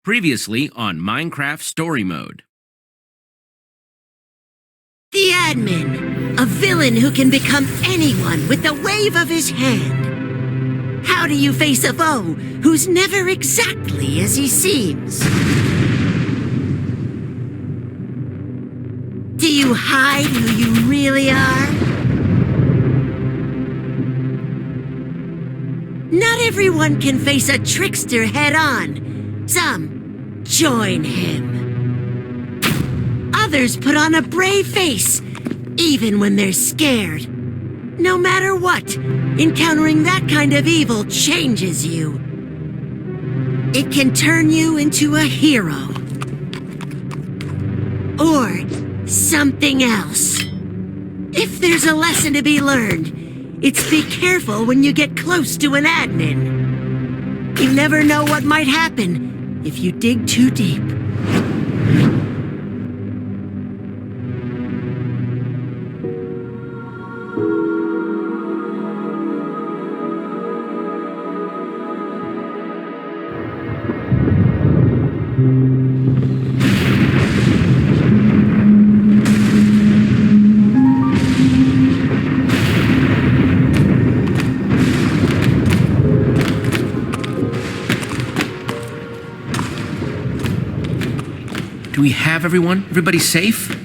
Previously on Minecraft Story Mode. The admin, a villain who can become anyone with the wave of his hand. How do you face a foe who's never exactly as he seems? Do you hide who you really are? Not everyone can face a trickster head-on. Some join him. Others put on a brave face, even when they're scared. No matter what, encountering that kind of evil changes you. It can turn you into a hero. Or something else. If there's a lesson to be learned, it's be careful when you get close to an admin. You never know what might happen if you dig too deep. Do we have everyone? Everybody safe?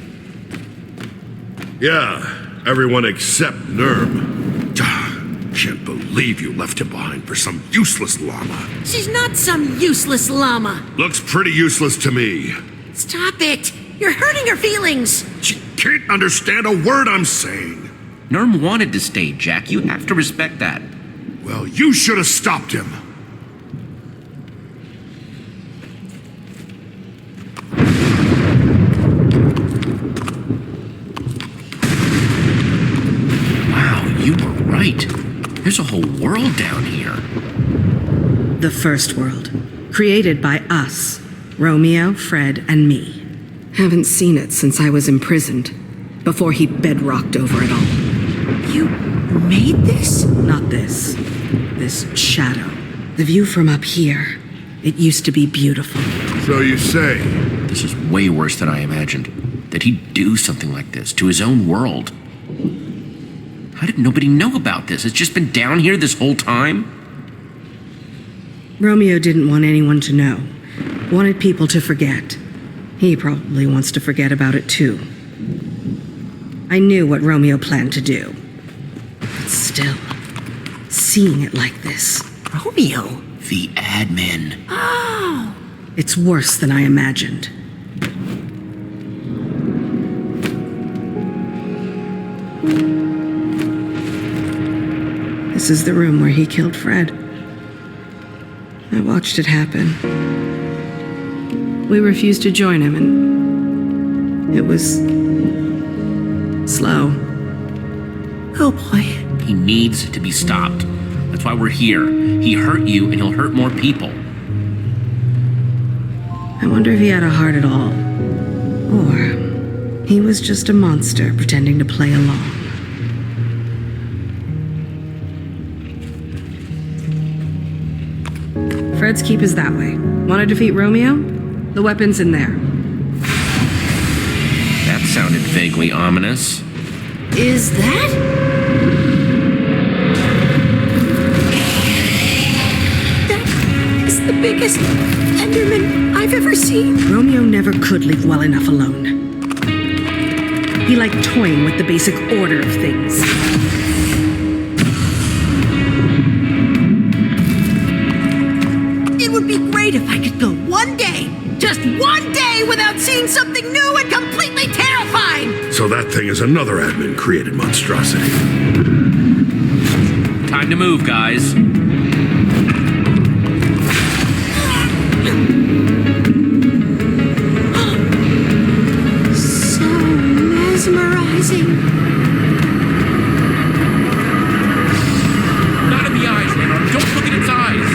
Yeah, everyone except Nerm. Can't believe you left him behind for some useless llama. She's not some useless llama. Looks pretty useless to me. Stop it! You're hurting her feelings! She can't understand a word I'm saying. Nerm wanted to stay, Jack. You have to respect that. Well, you should have stopped him. You were right. There's a whole world down here. The first world. Created by us. Romeo, Fred, and me. Haven't seen it since I was imprisoned. Before he bedrocked over it all. You made this? Not this. This shadow. The view from up here. It used to be beautiful. So you say. This is way worse than I imagined. That he'd do something like this to his own world. How did nobody know about this? It's just been down here this whole time? Romeo didn't want anyone to know. Wanted people to forget. He probably wants to forget about it too. I knew what Romeo planned to do. But still, seeing it like this. Romeo? The admin. Oh! It's worse than I imagined. This is the room where he killed Fred. I watched it happen. We refused to join him, and it was slow. Oh boy. He needs to be stopped. That's why we're here. He hurt you, and he'll hurt more people. I wonder if he had a heart at all. Or he was just a monster pretending to play along. Fred's keep is that way. Want to defeat Romeo? The weapon's in there. That sounded vaguely ominous. Is that? That is the biggest Enderman I've ever seen. Romeo never could leave well enough alone. He liked toying with the basic order of things. It would be great if I could go one day, just one day, without seeing something new and completely terrifying! So that thing is another admin-created monstrosity. Time to move, guys. So mesmerizing. Not in the eyes, Leonard. Don't look at its eyes.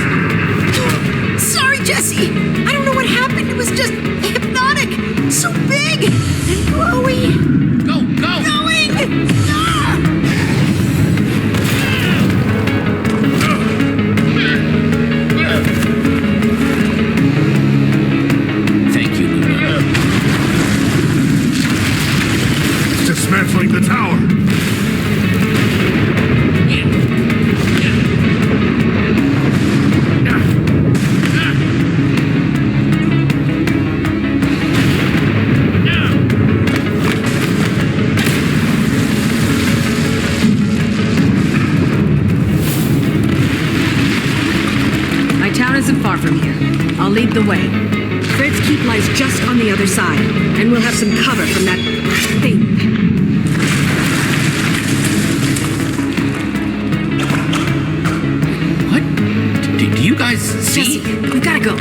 Sorry, Jesse. I don't know what happened. It was just hypnotic. So big and glowy. Go, go! Going! Ah! dismantling the tower. My town isn't far from here. I'll lead the way. Fred's keep lies just on the other side, and we'll have some cover from that thing. What? Do you guys see? Jesse, we gotta go.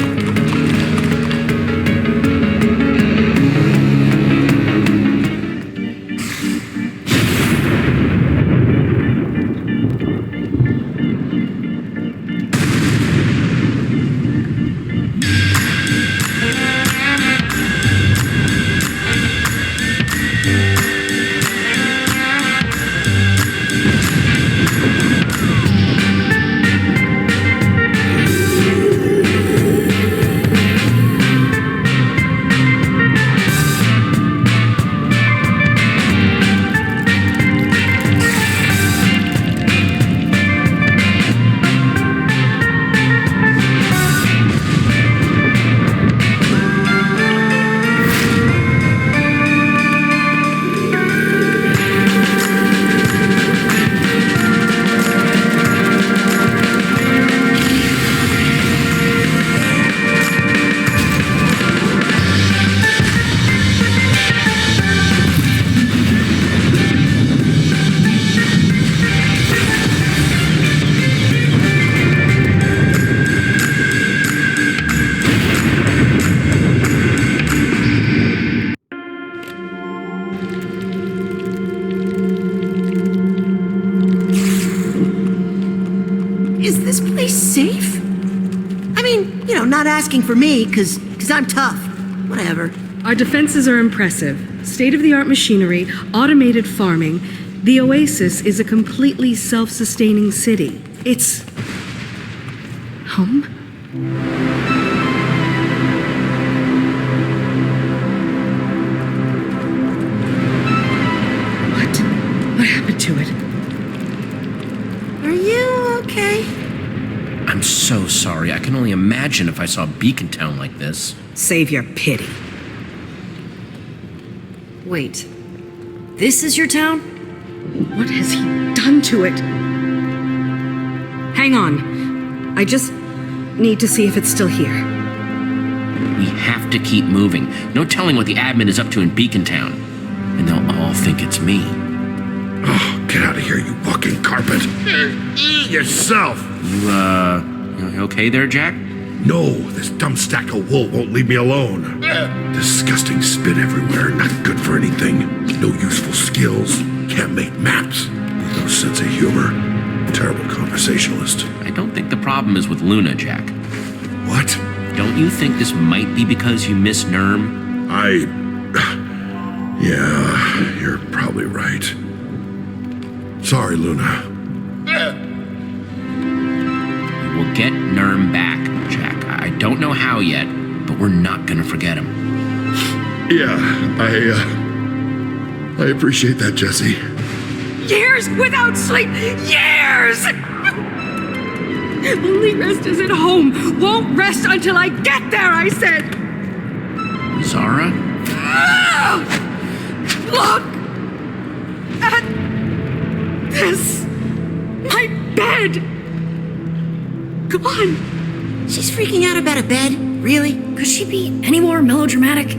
Is this place safe? I mean, not asking for me, because I'm tough. Whatever. Our defenses are impressive. State-of-the-art machinery, automated farming. The Oasis is a completely self-sustaining city. It's... home? What happened to it? Are you okay? I'm so sorry. I can only imagine if I saw Beacon Town like this. Save your pity. Wait. This is your town? What has he done to it? Hang on. I just need to see if it's still here. We have to keep moving. No telling what the admin is up to in Beacon Town. And they'll all think it's me. Oh, get out of here, you walking carpet. Yourself. You okay there, Jack? No, this dumb stack of wool won't leave me alone. Disgusting spit everywhere, not good for anything. No useful skills, can't make maps. No sense of humor. Terrible conversationalist. I don't think the problem is with Luna, Jack. What? Don't you think this might be because you miss Nurm? Yeah, you're probably right. Sorry, Luna. We'll get Nurm back, Jack. I don't know how yet, but we're not gonna forget him. Yeah, I appreciate that, Jesse. Years without sleep! Years! Only rest is at home. Won't rest until I get there, I said! Zara? Look! At this! My bed! Gone! She's freaking out about a bed? Really? Could she be any more melodramatic?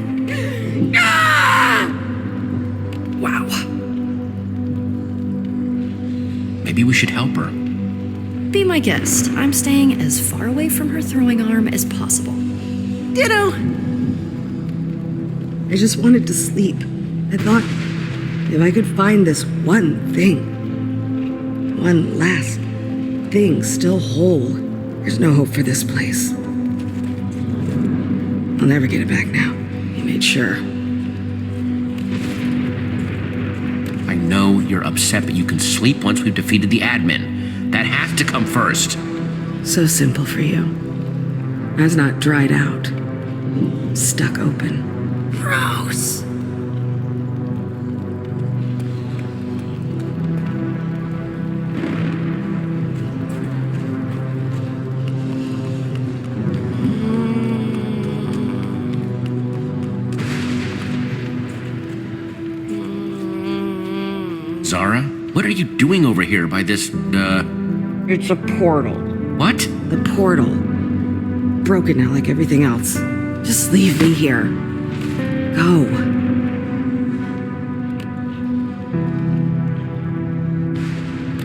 Wow. Maybe we should help her. Be my guest. I'm staying as far away from her throwing arm as possible. Ditto. I just wanted to sleep. I thought if I could find this one thing, one last thing still whole, there's no hope for this place. I'll never get it back now. He made sure. I know you're upset, but you can sleep once we've defeated the admin. That has to come first. So simple for you. That's not dried out. Stuck open. Gross. Zara, what are you doing over here by this, It's a portal. what? The portal. Broken now like everything else. Just leave me here. Go.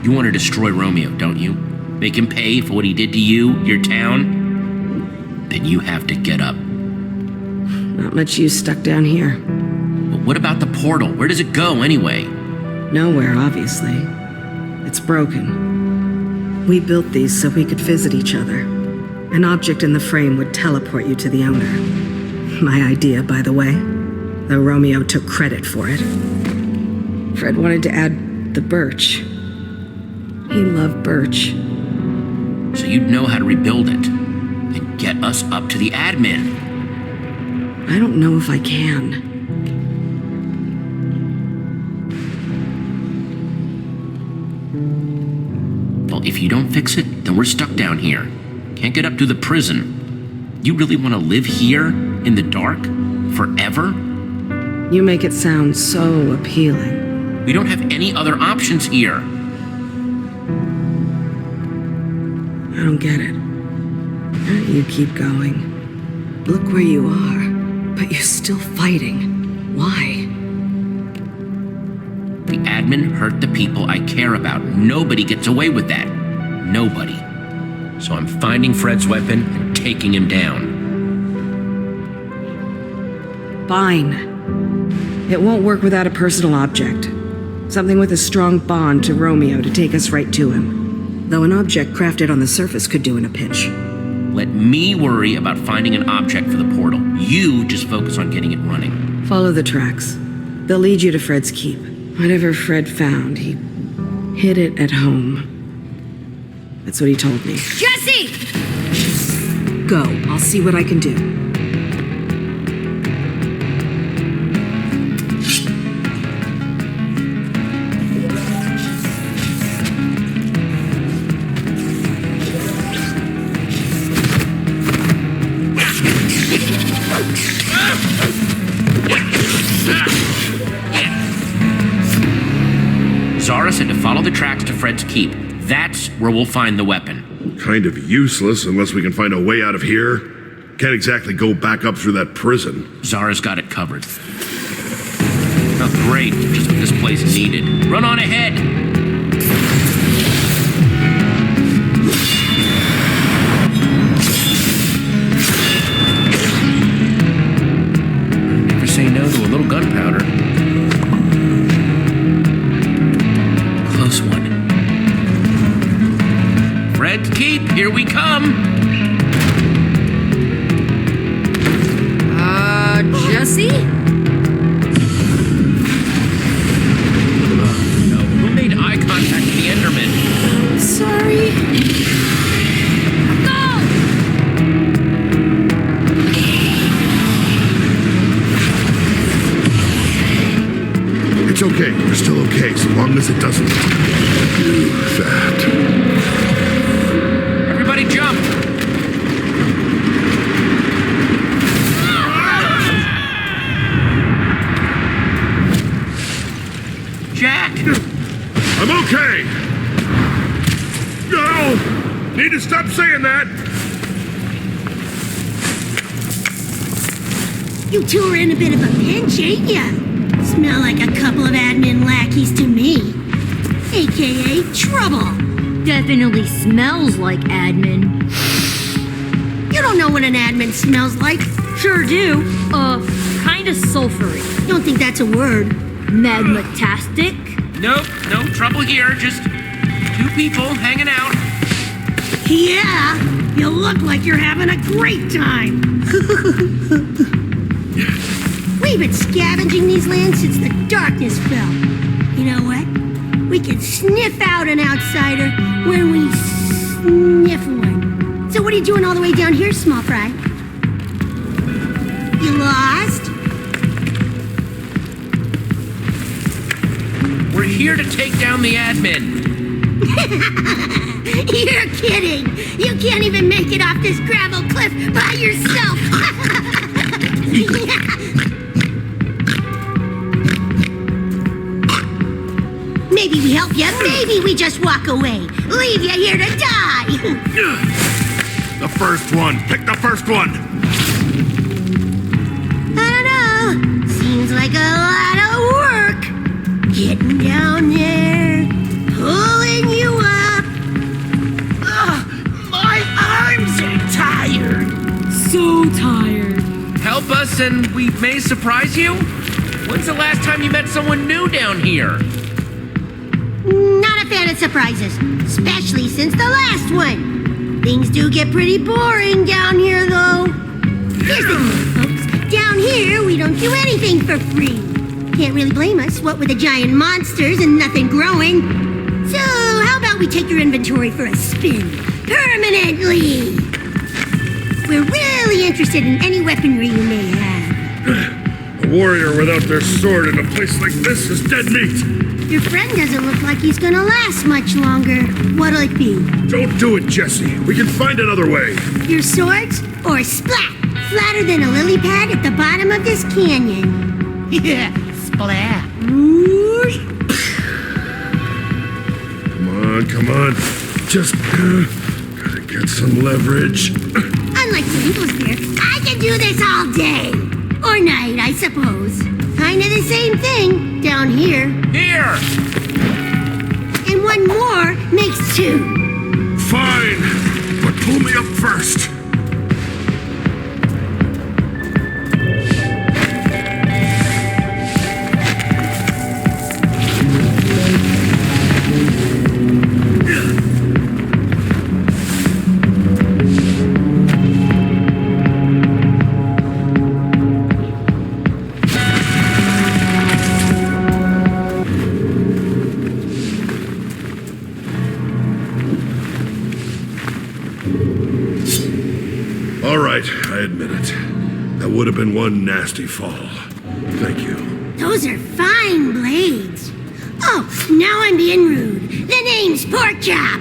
You want to destroy Romeo, don't you? Make him pay for what he did to you, your town? Then you have to get up. Not much use stuck down here. But what about the portal? Where does it go, anyway? Nowhere, obviously. It's broken. We built these so we could visit each other. An object in the frame would teleport you to the owner. My idea, by the way. Though Romeo took credit for it. Fred wanted to add the birch. He loved birch. So you'd know how to rebuild it. And get us up to the admin. I don't know if I can. Well, if you don't fix it, then we're stuck down here. Can't get up to the prison. You really want to live here, in the dark, forever? You make it sound so appealing. We don't have any other options here. I don't get it. Why don't you keep going? Look where you are, but you're still fighting. Why? The admin hurt the people I care about. Nobody gets away with that. Nobody. So I'm finding Fred's weapon and taking him down. Fine. It won't work without a personal object. Something with a strong bond to Romeo to take us right to him. Though an object crafted on the surface could do in a pinch. Let me worry about finding an object for the portal. You just focus on getting it running. Follow the tracks. They'll lead you to Fred's keep. Whatever Fred found, he hid it at home. That's what he told me. Jesse! Go. I'll see what I can do. Zara said to follow the tracks to Fred's keep. That's where we'll find the weapon. Kind of useless unless we can find a way out of here. Can't exactly go back up through that prison. Zara's got it covered. Oh, great. Just what this place needed. Run on ahead. Never say no to a little gunpowder. Close one. Fred's keep, here we come. Jesse? No, who made eye contact with the Enderman? Sorry. Go! It's okay. We're still okay, so long as it doesn't do that. Everybody jump! Jack! I'm okay! No! Need to stop saying that! You two are in a bit of a pinch, ain't ya? Smell like a couple of admin lackeys to me. AKA trouble. Definitely smells like admin. You don't know what an admin smells like. Sure do. Kinda sulfury. Don't think that's a word. Magmatastic? Nope, no trouble here. Just two people hanging out. Yeah, you look like you're having a great time. We've been scavenging these lands since the darkness fell. You know what? We can sniff out an outsider when we sniff one. So what are you doing all the way down here, small fry? You lost? We're here to take down the admin. You're kidding! You can't even make it off this gravel cliff by yourself! Maybe we help you, maybe we just walk away. Leave you here to die. The first one. Pick the first one. I don't know. Seems like a lot of work. Getting down there, pulling you up. My arms are tired. So tired. Help us and we may surprise you? When's the last time you met someone new down here? Not a fan of surprises, especially since the last one. Things do get pretty boring down here, though. Here's the deal, folks. Down here, we don't do anything for free. Can't really blame us, what with the giant monsters and nothing growing. So, how about we take your inventory for a spin? Permanently! We're really interested in any weaponry you may have. A warrior without their sword in a place like this is dead meat. Your friend doesn't look like he's gonna last much longer. What'll it be? Don't do it, Jesse. We can find another way. Your swords? Or splat? Flatter than a lily pad at the bottom of this canyon. Yeah, splat. Come on. Just gotta get some leverage. Unlike the Eagles there, I can do this all day. Or night, I suppose. Kinda the same thing down here. Here! And one more makes two. Fine, but pull me up first. All right, I admit it. That would have been one nasty fall. Thank you. Those are fine blades. Oh, now I'm being rude. The name's Porkchop.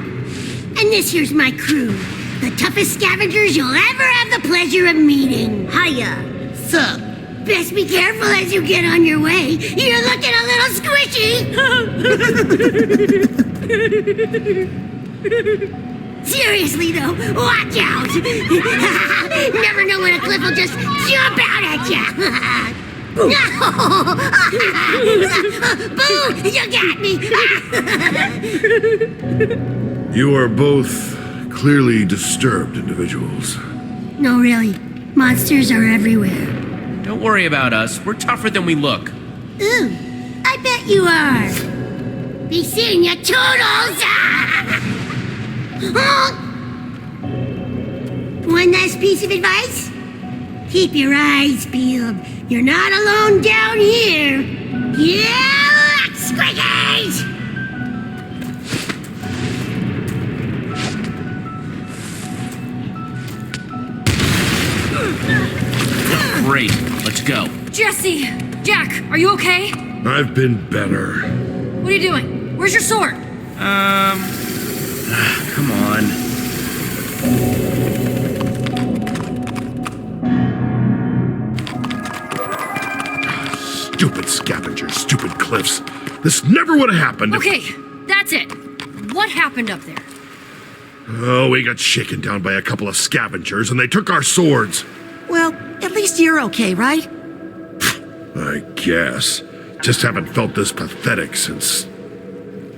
And this here's my crew. The toughest scavengers you'll ever have the pleasure of meeting. Hiya. Sup? Best be careful as you get on your way. You're looking a little squishy. Seriously, though, watch out. Never know when a cliff will just jump out at you. Boo! You got me. You are both clearly disturbed individuals. No, really. Monsters are everywhere. Don't worry about us. We're tougher than we look. Ooh, I bet you are. Be seeing ya, toodles! One last piece of advice? Keep your eyes peeled. You're not alone down here. Yeah, luck, squiggies! Great. Let's go. Jesse! Jack, are you okay? I've been better. What are you doing? Where's your sword? Come on. Stupid scavengers, stupid cliffs. This never would have happened. Okay, that's it. What happened up there? Oh, we got shaken down by a couple of scavengers and they took our swords. Well, at least you're okay, right? I guess. Just haven't felt this pathetic since...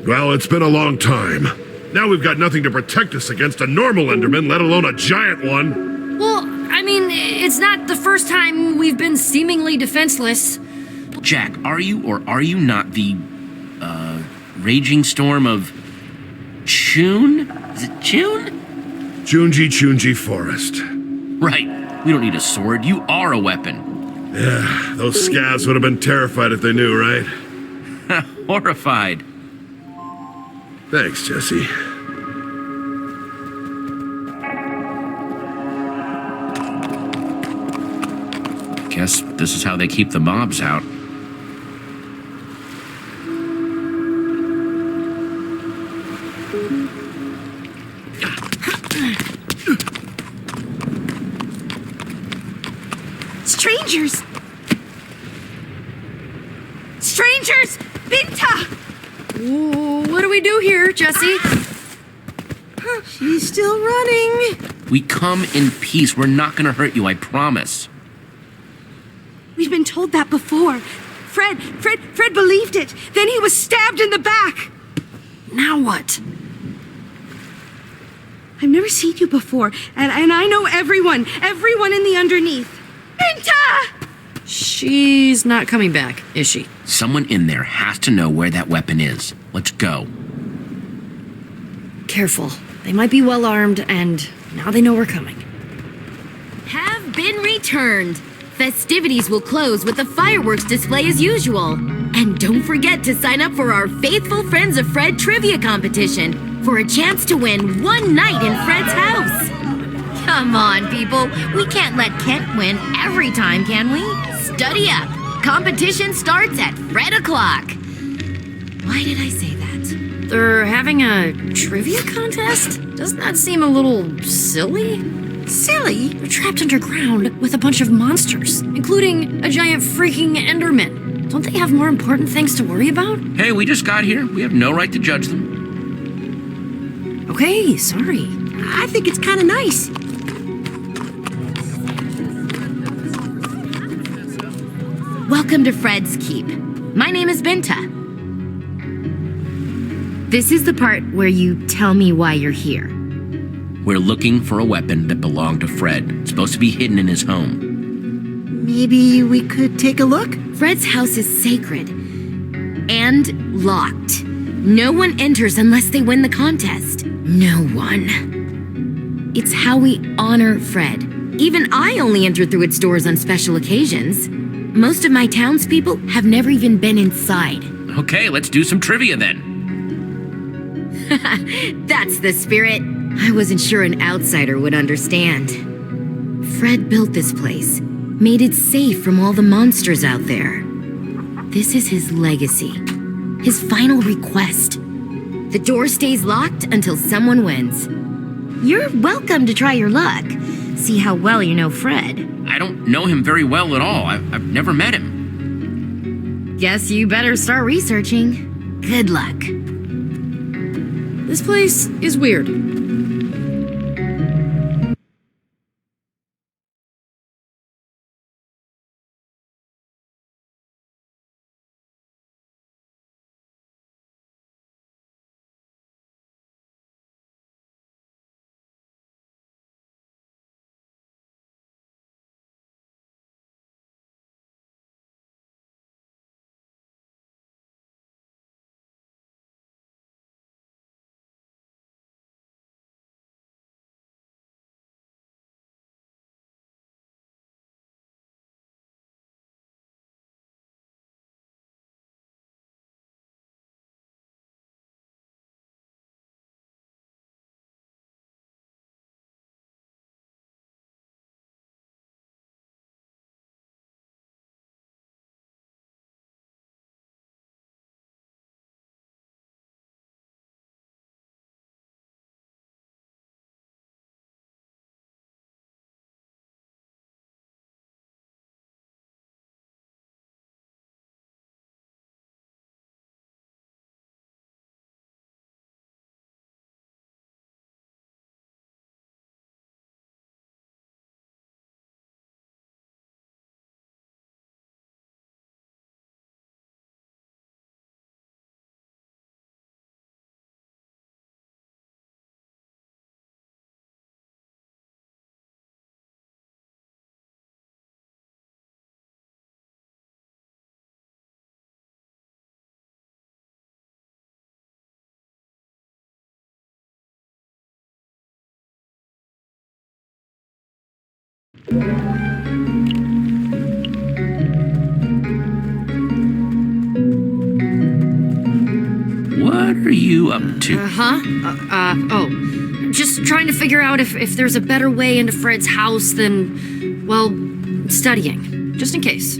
Well, it's been a long time. Now we've got nothing to protect us against a normal Enderman, let alone a giant one. Well, I mean, it's not the first time we've been seemingly defenseless. Jack, are you or are you not the, raging storm of... Chun? Is it Chun? Chunji Forest. Right. We don't need a sword. You are a weapon. Yeah, those scavs would have been terrified if they knew, right? Horrified. Thanks, Jesse. Guess this is how they keep the mobs out. Strangers! Strangers! Binta! What do we do here, Jesse? She's still running. We come in peace. We're not gonna hurt you, I promise. We've been told that before. Fred believed it. Then he was stabbed in the back. Now what? I've never seen you before, and I know everyone in the underneath. Binta! She's not coming back, is she? Someone in there has to know where that weapon is. Let's go. Careful. They might be well armed, and now they know we're coming. Have been returned. Festivities will close with a fireworks display as usual. And don't forget to sign up for our Faithful Friends of Fred trivia competition for a chance to win one night in Fred's house. Come on, people. We can't let Kent win every time, can we? Study up. Competition starts at Fred o'clock. Why did I say that? They're having a trivia contest? Doesn't that seem a little silly? Silly? They're trapped underground with a bunch of monsters, including a giant freaking Enderman. Don't they have more important things to worry about? Hey, we just got here. We have no right to judge them. Okay, sorry. I think it's kind of nice. Welcome to Fred's Keep. My name is Binta. This is the part where you tell me why you're here. We're looking for a weapon that belonged to Fred. It's supposed to be hidden in his home. Maybe we could take a look? Fred's house is sacred and locked. No one enters unless they win the contest. No one. It's how we honor Fred. Even I only enter through its doors on special occasions. Most of my townspeople have never even been inside. Okay, let's do some trivia then. That's the spirit. I wasn't sure an outsider would understand. Fred built this place, made it safe from all the monsters out there. This is his legacy, his final request. The door stays locked until someone wins. You're welcome to try your luck. See how well you know Fred. I don't know him very well at all. I've never met him. Guess you better start researching. Good luck. This place is weird. What are you up to? Just trying to figure out if there's a better way into Fred's house than, well, studying. Just in case.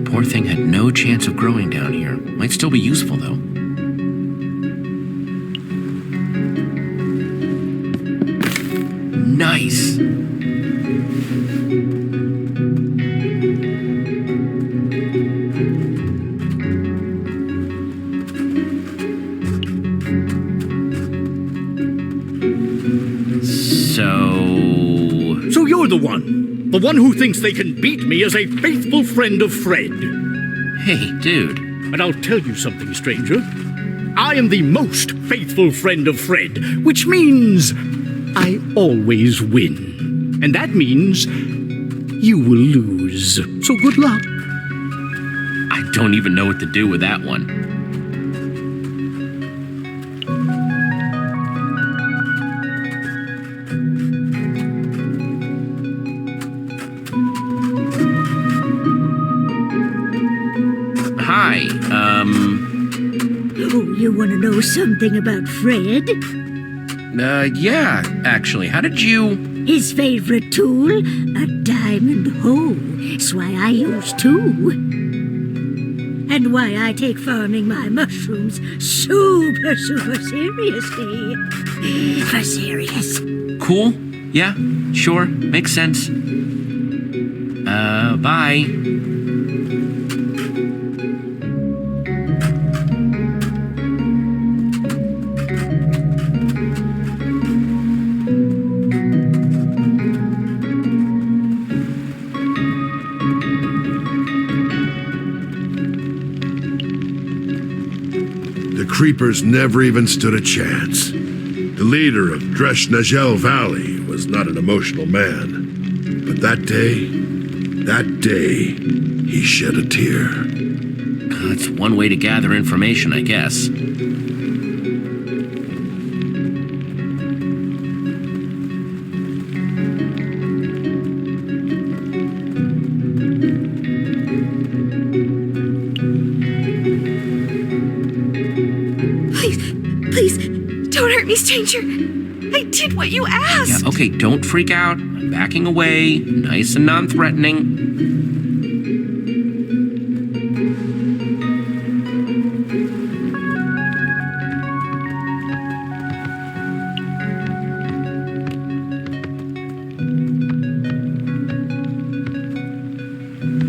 Poor thing had no chance of growing down here. Might still be useful, though. nice. So you're the one. The one who thinks they can beat me as a faithful friend of Fred. Hey, dude. And I'll tell you something, stranger. I am the most faithful friend of Fred, which means I always win. And that means you will lose. So good luck. I don't even know what to do with that one. Hi, Oh, you want to know something about Fred? yeah, actually. How did you... His favorite tool? A diamond hoe. It's why I use two. And why I take farming my mushrooms super seriously. For serious. Cool? Yeah, sure. Makes sense. Bye. The Creepers never even stood a chance. The leader of Dresh-Najel Valley was not an emotional man. But that day, he shed a tear. That's one way to gather information, I guess. Please, don't hurt me, stranger. I did what you asked. Yeah, okay, don't freak out. I'm backing away, nice and non-threatening.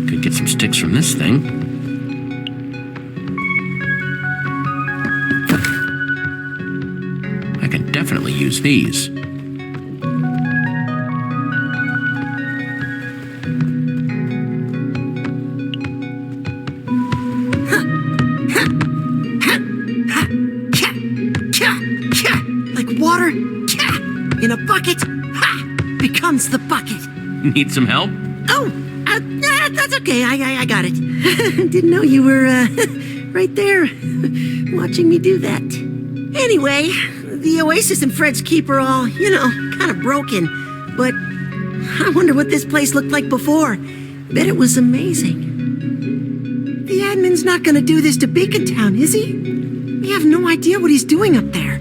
Could get some sticks from this thing. I can definitely use these. Like water in a bucket becomes the bucket. Need some help? Oh, that's okay. I got it. Didn't know you were right there watching me do that. Anyway, the Oasis and Fred's Keep are all, kind of broken. But I wonder what this place looked like before. Bet it was amazing. The admin's not gonna do this to Beacon Town, is he? We have no idea what he's doing up there.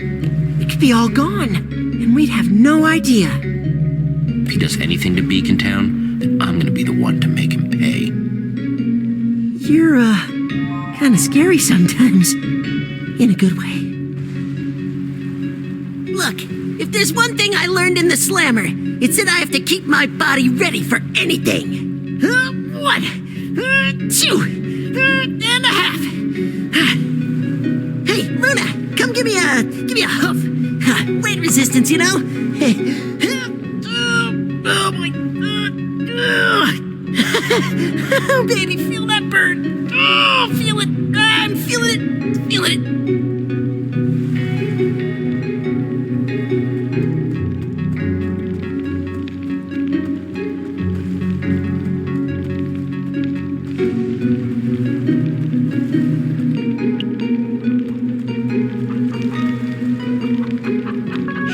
It could be all gone, and we'd have no idea. If he does anything to Beacon Town, then I'm gonna be the one to make him pay. You're, kind of scary sometimes. In a good way. Look, if there's one thing I learned in the Slammer, it's that I have to keep my body ready for anything. 1, 2, and a half. Hey, Luna, come give me a hoof. Weight resistance, you know? Oh my God. Oh, baby, feel that burn. Oh, feel it. I'm feeling it. Feeling it.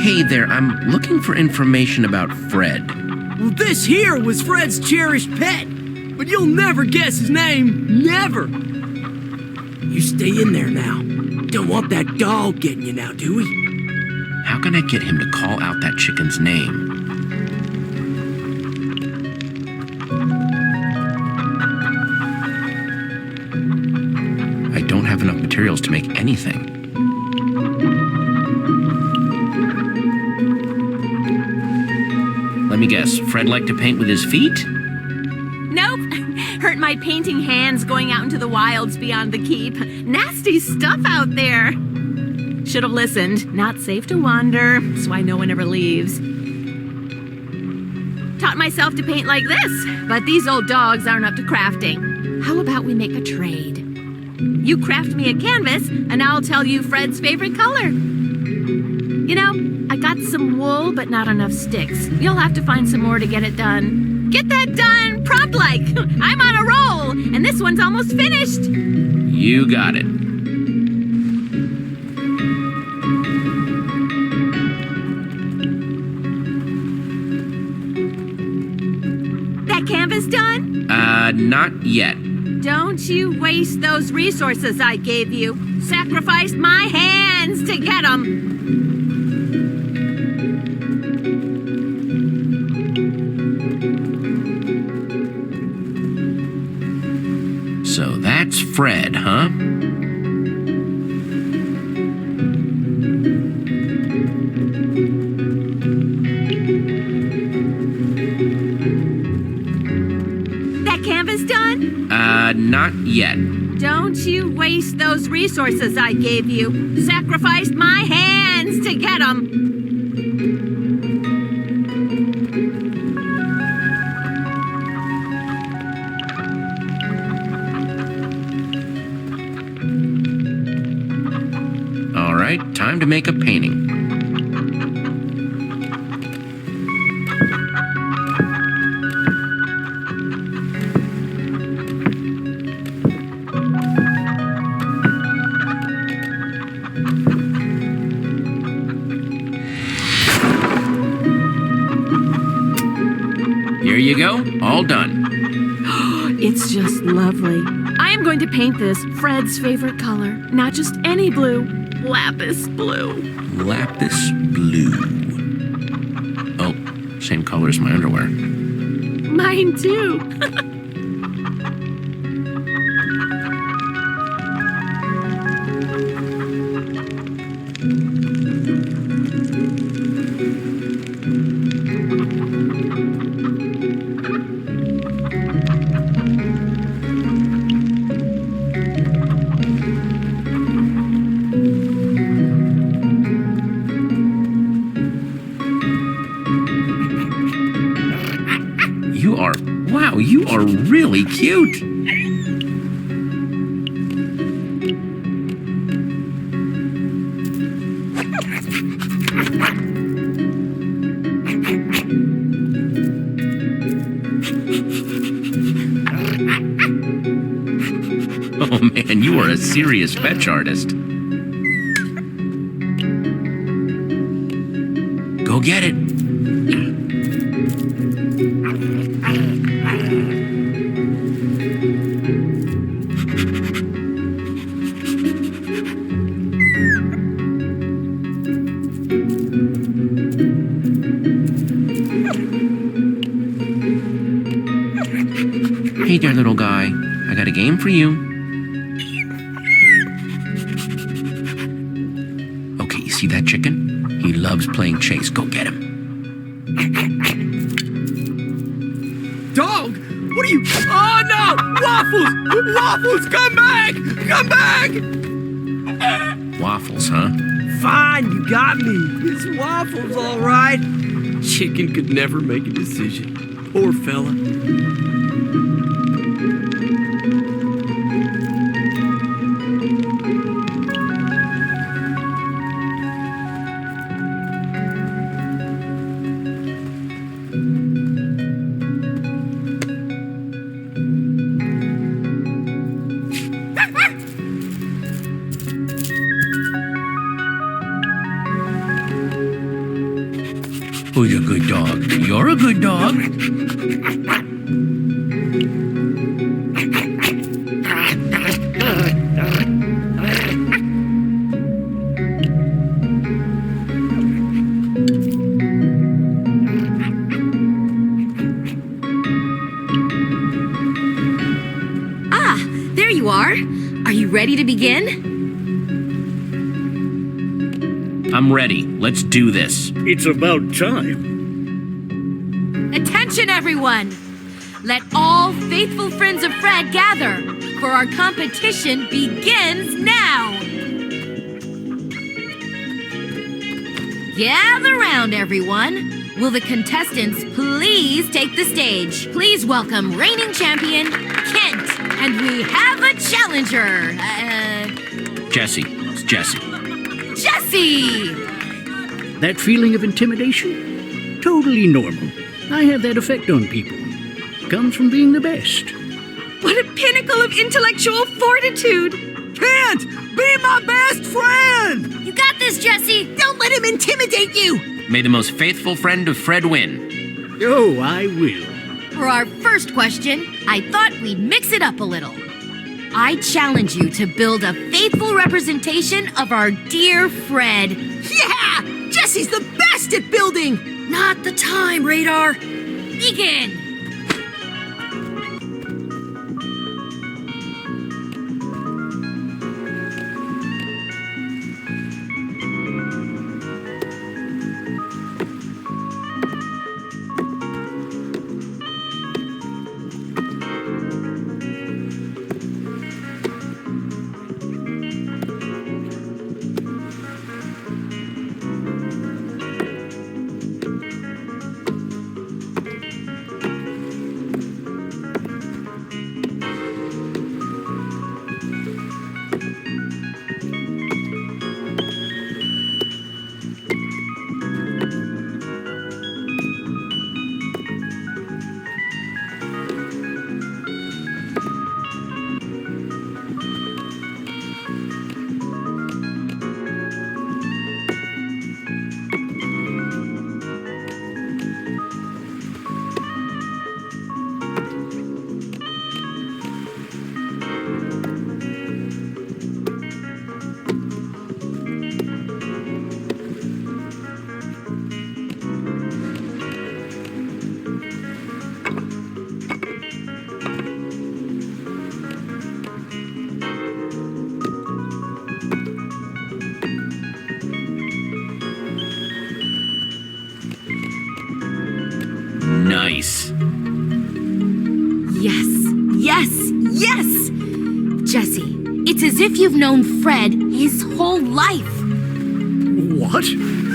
Hey there, I'm looking for information about Fred. Well, this here was Fred's cherished pet, but you'll never guess his name. Never. You stay in there now. Don't want that dog getting you now, do we? How can I get him to call out that chicken's name? I don't have enough materials to make anything. me guess. Fred liked to paint with his feet? Nope. Hurt my painting hands going out into the wilds beyond the keep. Nasty stuff out there. Should have listened. Not safe to wander, so why no one ever leaves. Taught myself to paint like this, but these old dogs aren't up to crafting. How about we make a trade? You craft me a canvas, and I'll tell you Fred's favorite color. You know, I got some wool, but not enough sticks. You'll have to find some more to get it done. Get that done, prompt-like. I'm on a roll, and this one's almost finished. You got it. That canvas done? Not yet. Don't you waste those resources I gave you. Sacrificed my hands to get them. So that's Fred, huh? That canvas done? Not yet. Don't you waste those resources I gave you. Sacrificed my hands to get them. All right, time to make a painting. Here you go, all done. It's just lovely. I am going to paint this Fred's favorite color. Not just any blue. Lapis blue. Lapis blue. Oh, same color as my underwear. Mine too. Wow, you are really cute. Oh man, you are a serious fetch artist. Go get it. Hey there, little guy. I got a game for you. Okay, you see that chicken? He loves playing chase. Go get him. Dog? What are you... Oh, no! Waffles! Waffles, come back! Come back! Waffles, huh? Fine, you got me. It's Waffles, all right. Chicken could never make a decision. Poor fella. Who's a good dog? You're a good dog. Ah, there you are. Are you ready to begin? I'm ready. Let's do this. It's about time. Attention, everyone! Let all faithful friends of Fred gather, for our competition begins now! Gather round, everyone. Will the contestants please take the stage? Please welcome reigning champion, Kent. And we have a challenger. Jesse. It's Jesse. Jesse! That feeling of intimidation? Totally normal. I have that effect on people. Comes from being the best. What a pinnacle of intellectual fortitude! Can't be my best friend! You got this, Jesse! Don't let him intimidate you! May the most faithful friend of Fred win. Oh, I will. For our first question, I thought we'd mix it up a little. I challenge you to build a faithful representation of our dear Fred. Yeah! Jesse's the best at building! Not the time, Radar. Begin! Nice. Yes, yes, yes! Jesse, it's as if you've known Fred his whole life. What?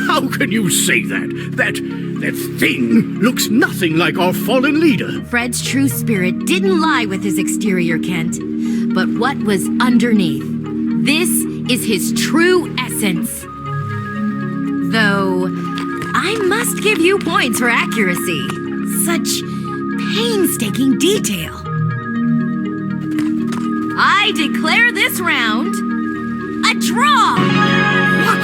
How can you say that? That thing looks nothing like our fallen leader. Fred's true spirit didn't lie with his exterior, Kent, but what was underneath. This is his true essence. Though, I must give you points for accuracy. Such painstaking detail. I declare this round a draw! What?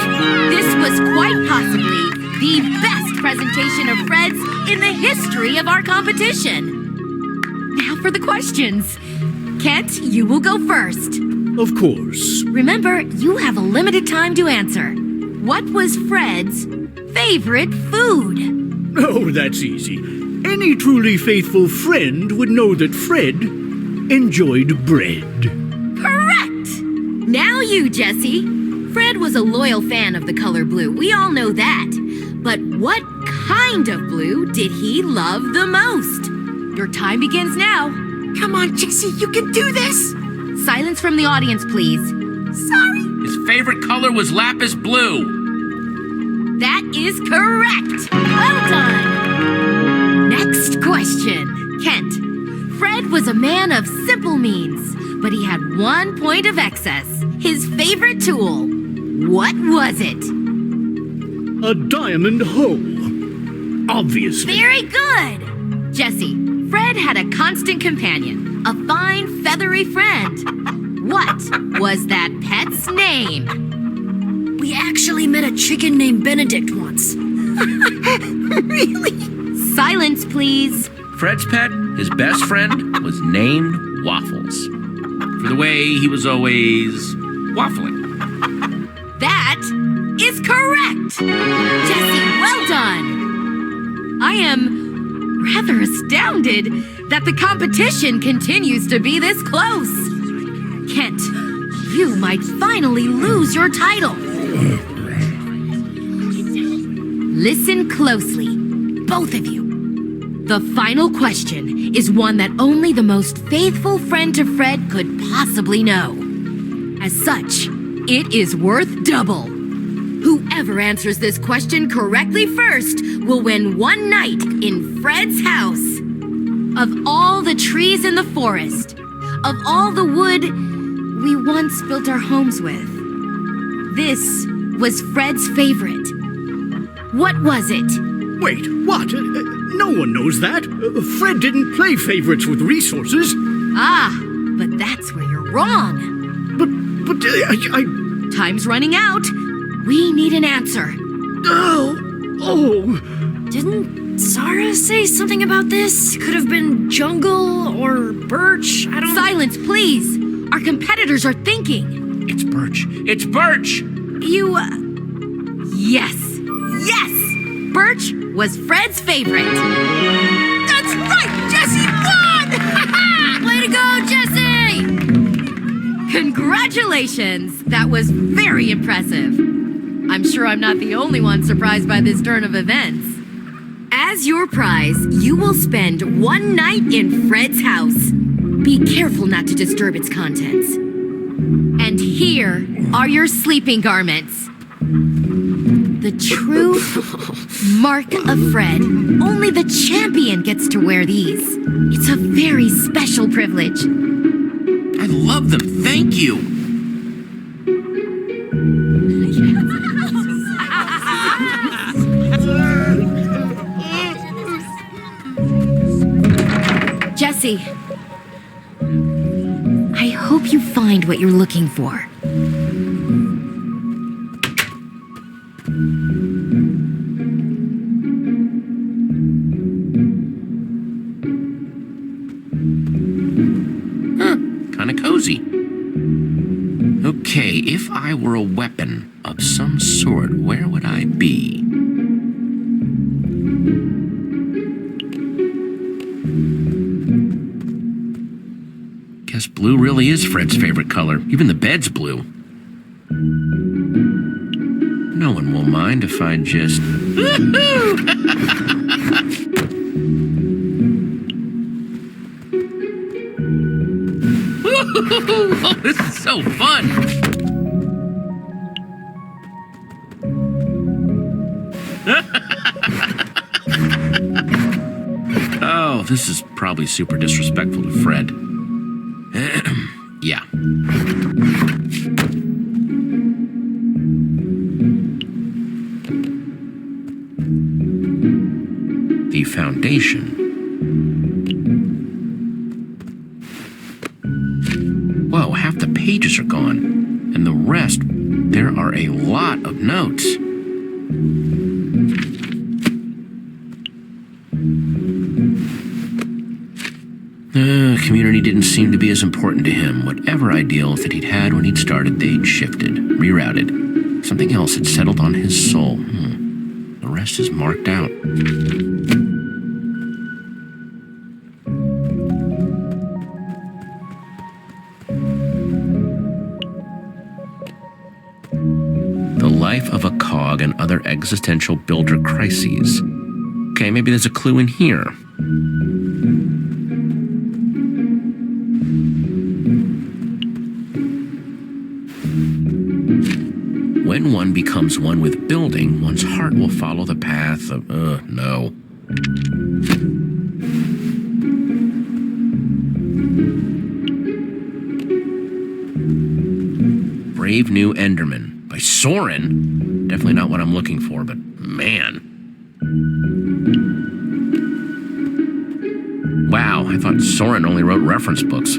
This was quite possibly the best presentation of Fred's in the history of our competition. Now for the questions. Kent, you will go first. Of course. Remember, you have a limited time to answer. What was Fred's favorite food? Oh, that's easy. Any truly faithful friend would know that Fred enjoyed bread. Correct! Now you, Jesse. Fred was a loyal fan of the color blue. We all know that. But what kind of blue did he love the most? Your time begins now. Come on, Jesse, you can do this! Silence from the audience, please. Sorry. His favorite color was lapis blue. That is correct! Well done! Next question. Kent. Fred was a man of simple means, but he had 1 point of excess. His favorite tool. What was it? A diamond hoe. Obviously. Very good! Jesse, Fred had a constant companion, a fine, feathery friend. What was that pet's name? We actually met a chicken named Benedict once. Really? Silence, please. Fred's pet, his best friend, was named Waffles. For the way he was always waffling. That is correct! Jesse, well done! I am rather astounded that the competition continues to be this close. Kent, you might finally lose your title. Listen closely, both of you. The final question is one that only the most faithful friend to Fred could possibly know. As such, it is worth double. Whoever answers this question correctly first will win one night in Fred's house. Of all the trees in the forest, of all the wood we once built our homes with, this was Fred's favorite. What was it? Wait, what? No one knows that. Fred didn't play favorites with resources. Ah, but that's where you're wrong. But I... Time's running out. We need an answer. Oh. Didn't Zara say something about this? Could have been jungle or birch. I don't. Silence, please. Our competitors are thinking. It's Birch. It's Birch! You, Yes. Yes! Birch was Fred's favorite. That's right! Jesse won! Way to go, Jesse! Congratulations! That was very impressive. I'm sure I'm not the only one surprised by this turn of events. As your prize, you will spend one night in Fred's house. Be careful not to disturb its contents. And here are your sleeping garments. The true mark of Fred. Only the champion gets to wear these. It's a very special privilege. I love them. Thank you. Jesse, I hope you find what you're looking for. Kinda cozy. Okay, if I were a weapon of some sort, where would I be? Guess blue really is Fred's favorite color. Even the bed's blue. No one will mind if I just... Oh, this is so fun! Oh, this is probably super disrespectful to Fred. Yeah. The foundation. Whoa, half the pages are gone. And the rest, there are a lot of notes. The community didn't seem to be as important to him. Whatever ideals that he'd had when he'd started, they'd shifted, rerouted. Something else had settled on his soul. The rest is marked out. The life of a cog and other existential builder crises. Okay, maybe there's a clue in here. When one becomes one with building, one's heart will follow the path of, no. Brave New Enderman by Soren. Definitely not what I'm looking for, but man. Wow, I thought Soren only wrote reference books.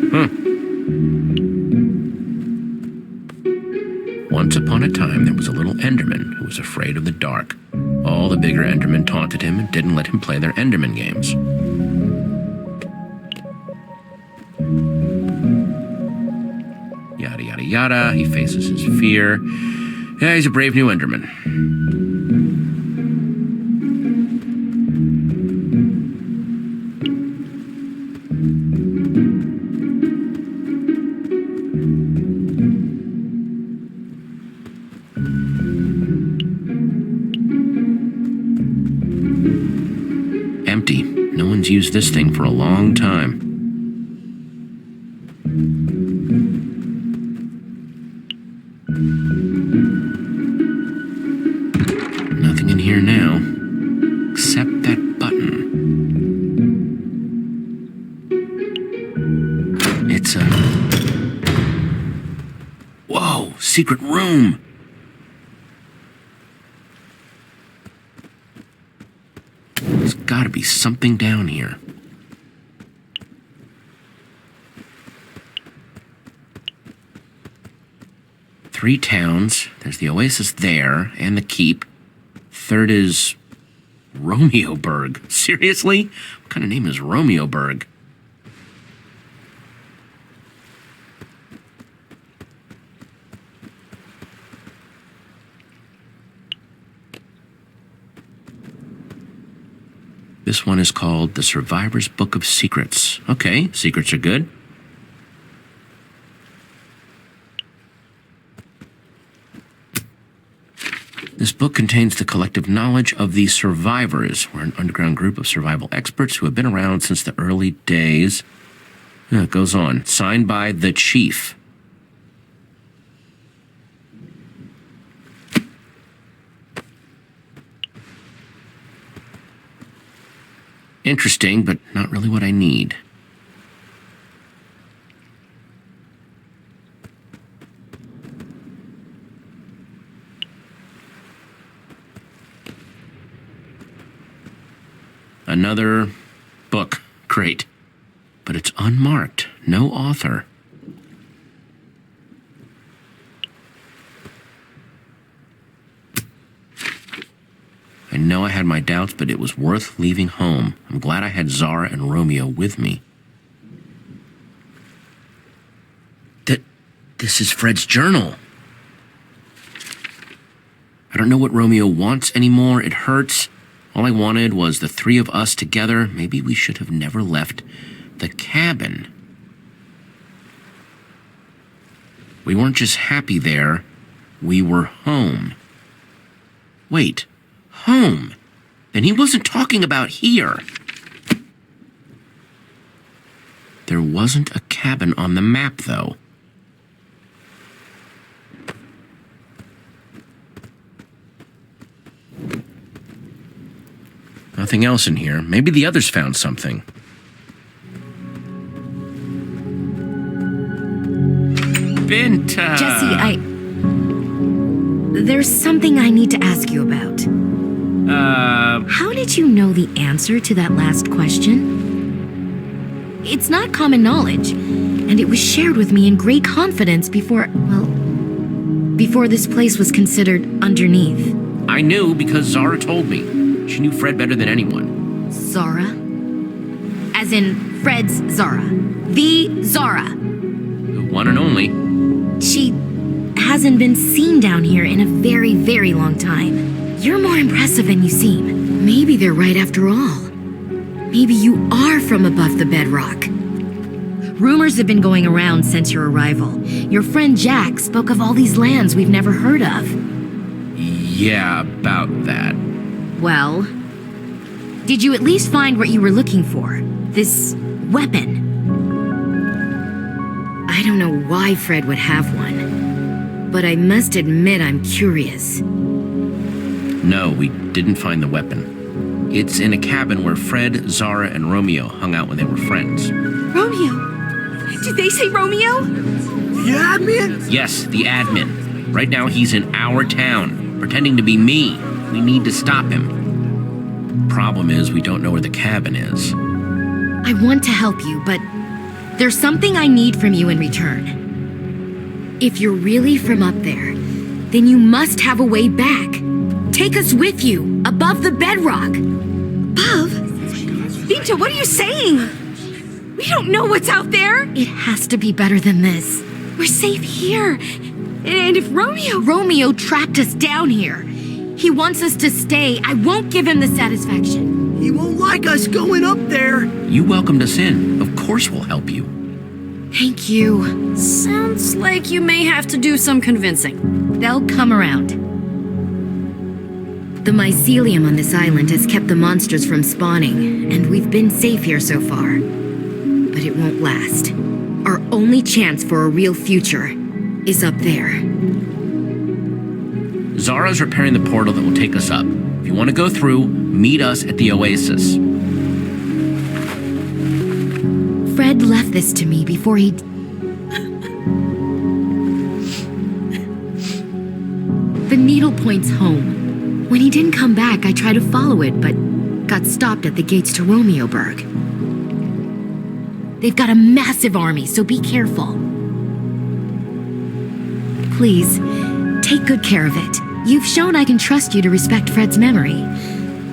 Once upon a time, there was a little Enderman who was afraid of the dark. All the bigger Endermen taunted him and didn't let him play their Enderman games. Yada, yada, yada. He faces his fear. Yeah, he's a brave new Enderman. Empty. No one's used this thing for a long time. Nothing in here now, except that button. It's a... Whoa, secret room! There's gotta be something down here. Three towns. There's the oasis there, and the keep. Third is... Romeoburg. Seriously? What kind of name is Romeoburg? This one is called The Survivor's Book of Secrets. Okay, secrets are good. This book contains the collective knowledge of the survivors. We're an underground group of survival experts who have been around since the early days. It goes on. Signed by the Chief. Interesting, but not really what I need. Another book. Great. But it's unmarked. No author. I know I had my doubts, but it was worth leaving home. I'm glad I had Zara and Romeo with me. This is Fred's journal. I don't know what Romeo wants anymore. It hurts. All I wanted was the three of us together. Maybe we should have never left the cabin. We weren't just happy there. We were home. Wait. Home? Then he wasn't talking about here. There wasn't a cabin on the map, though. Nothing else in here. Maybe the others found something. Binta! Jesse, There's something I need to ask you about. How did you know the answer to that last question? It's not common knowledge, and it was shared with me in great confidence before this place was considered underneath. I knew because Zara told me. She knew Fred better than anyone. Zara? As in Fred's Zara. The Zara. The one and only. She hasn't been seen down here in a very, very long time. You're more impressive than you seem. Maybe they're right after all. Maybe you are from above the bedrock. Rumors have been going around since your arrival. Your friend Jack spoke of all these lands we've never heard of. Yeah, about that. Well, did you at least find what you were looking for? This weapon? I don't know why Fred would have one, but I must admit I'm curious. No, we didn't find the weapon. It's in a cabin where Fred, Zara, and Romeo hung out when they were friends. Romeo? Did they say Romeo? The admin? Yes, the admin. Right now he's in our town, pretending to be me. We need to stop him. Problem is, we don't know where the cabin is. I want to help you, but there's something I need from you in return. If you're really from up there, then you must have a way back. Take us with you, above the bedrock. Above? Binta, what are you saying? We don't know what's out there. It has to be better than this. We're safe here. And if Romeo trapped us down here. He wants us to stay. I won't give him the satisfaction. He won't like us going up there. You welcomed us in. Of course we'll help you. Thank you. Sounds like you may have to do some convincing. They'll come around. The mycelium on this island has kept the monsters from spawning, and we've been safe here so far. But it won't last. Our only chance for a real future is up there. Zara's repairing the portal that will take us up. If you want to go through, meet us at the Oasis. Fred left this to me before he... The needle points home. When he didn't come back, I tried to follow it, but got stopped at the gates to Romeoburg. They've got a massive army, so be careful. Please, take good care of it. You've shown I can trust you to respect Fred's memory.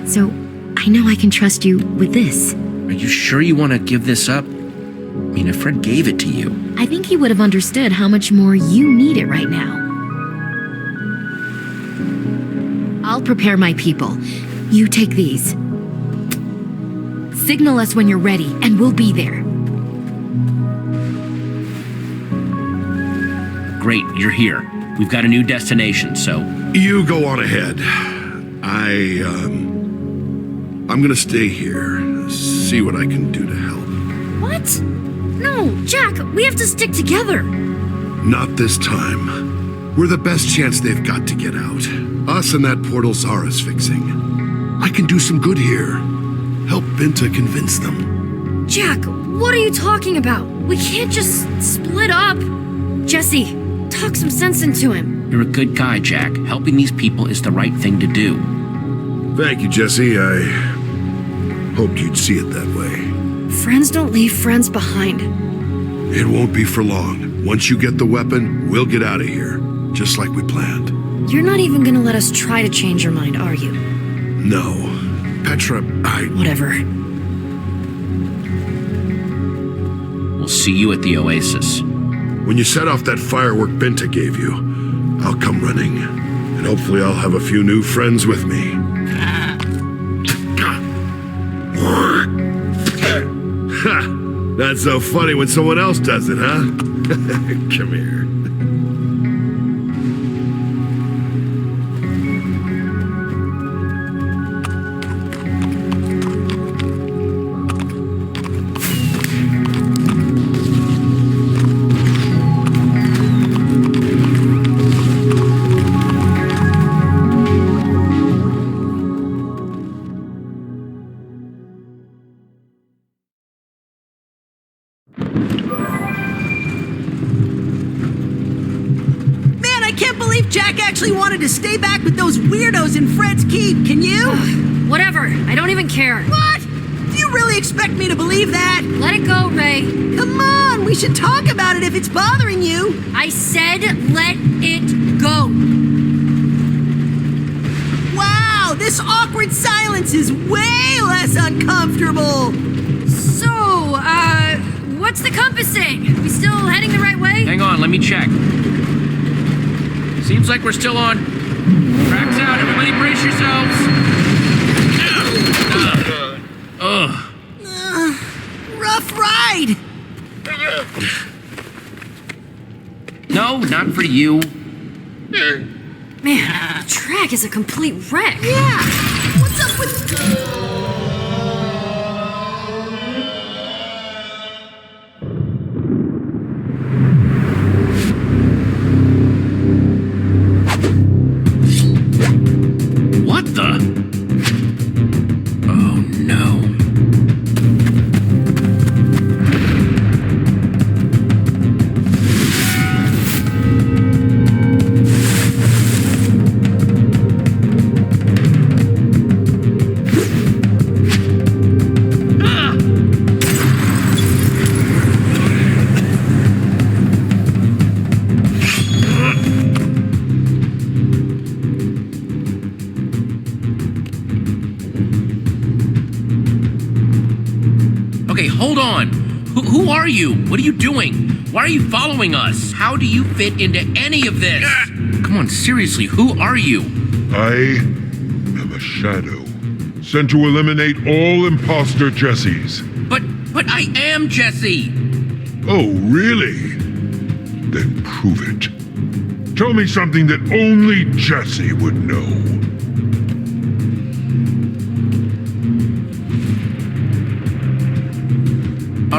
So, I know I can trust you with this. Are you sure you want to give this up? I mean, if Fred gave it to you... I think he would have understood how much more you need it right now. I'll prepare my people. You take these. Signal us when you're ready, and we'll be there. Great, you're here. We've got a new destination, so... You go on ahead. I'm gonna stay here, see what I can do to help. What? No, Jack, we have to stick together. Not this time. We're the best chance they've got to get out. Us and that portal Zara's fixing. I can do some good here. Help Binta convince them. Jack, what are you talking about? We can't just split up. Jesse, talk some sense into him. You're a good guy, Jack. Helping these people is the right thing to do. Thank you, Jesse. I hoped you'd see it that way. Friends don't leave friends behind. It won't be for long. Once you get the weapon, we'll get out of here. Just like we planned. You're not even gonna let us try to change your mind, are you? No. Petra, Whatever. We'll see you at the Oasis. When you set off that firework Binta gave you, I'll come running. And hopefully I'll have a few new friends with me. That's so funny when someone else does it, huh? Come here. Wanted to stay back with those weirdos in Fred's Keep, can you? Whatever, I don't even care. What? Do you really expect me to believe that? Let it go, Ray. Come on, we should talk about it if it's bothering you. I said let it go. Wow, this awkward silence is way less uncomfortable. So, what's the compass saying? We still heading the right way? Hang on, let me check. Seems like we're still on. Tracks out, everybody brace yourselves. Rough ride. No, not for you. Man, the track is a complete wreck. Yeah. What's up with... Who are you? What are you doing? Why are you following us? How do you fit into any of this? Come on, seriously, who are you? I am a shadow, sent to eliminate all imposter Jessies. But I am Jesse! Oh, really? Then prove it. Tell me something that only Jesse would know.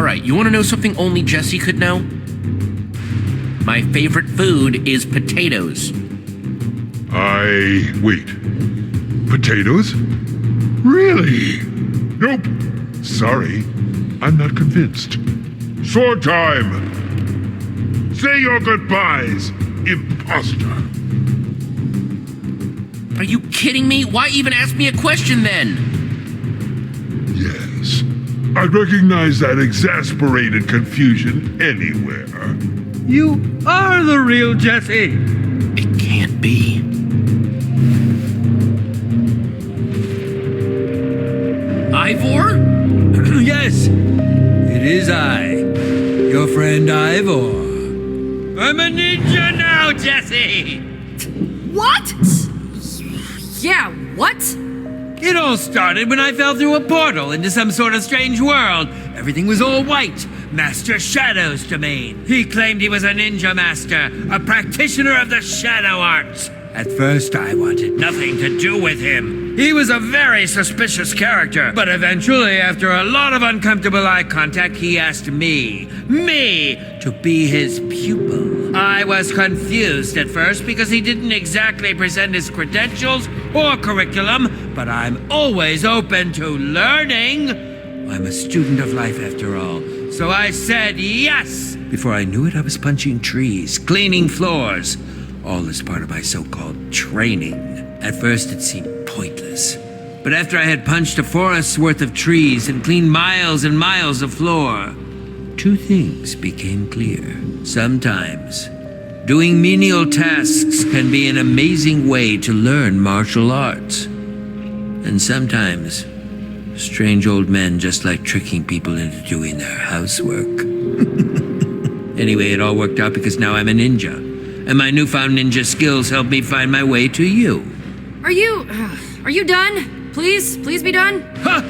Alright, you want to know something only Jesse could know? My favorite food is potatoes. Wait. Potatoes? Really? Nope. Sorry. I'm not convinced. Sword time! Say your goodbyes, imposter. Are you kidding me? Why even ask me a question then? Yes. I'd recognize that exasperated confusion anywhere. You are the real Jesse. It can't be. Ivor? Yes, it is I, your friend Ivor. I'm a ninja now, Jesse! What? Yeah, what? It all started when I fell through a portal into some sort of strange world. Everything was all white. Master Shadow's domain. He claimed he was a ninja master, a practitioner of the shadow arts. At first, I wanted nothing to do with him. He was a very suspicious character, but eventually, after a lot of uncomfortable eye contact, he asked me, to be his pupil. I was confused at first because he didn't exactly present his credentials or curriculum, but I'm always open to learning. I'm a student of life after all, so I said yes. Before I knew it, I was punching trees, cleaning floors, all as part of my so-called training. At first, it seemed pointless. But after I had punched a forest's worth of trees and cleaned miles and miles of floor, two things became clear. Sometimes, doing menial tasks can be an amazing way to learn martial arts. And sometimes, strange old men just like tricking people into doing their housework. Anyway, it all worked out because now I'm a ninja. And my newfound ninja skills help me find my way to you. Are you done? Please be done?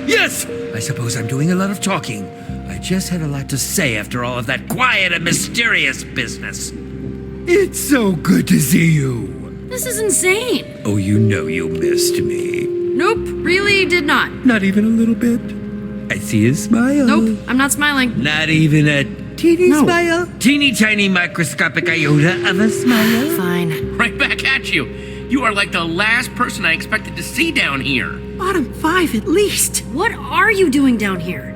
Yes! I suppose I'm doing a lot of talking. I just had a lot to say after all of that quiet and mysterious business. It's so good to see you. This is insane. Oh, you know you missed me. Nope, really did not. Not even a little bit. I see a smile. Nope, I'm not smiling. Not even a teeny smile? Teeny tiny microscopic iota of a smile? Fine. Right back at you. You are like the last person I expected to see down here. Bottom 5 at least. What are you doing down here?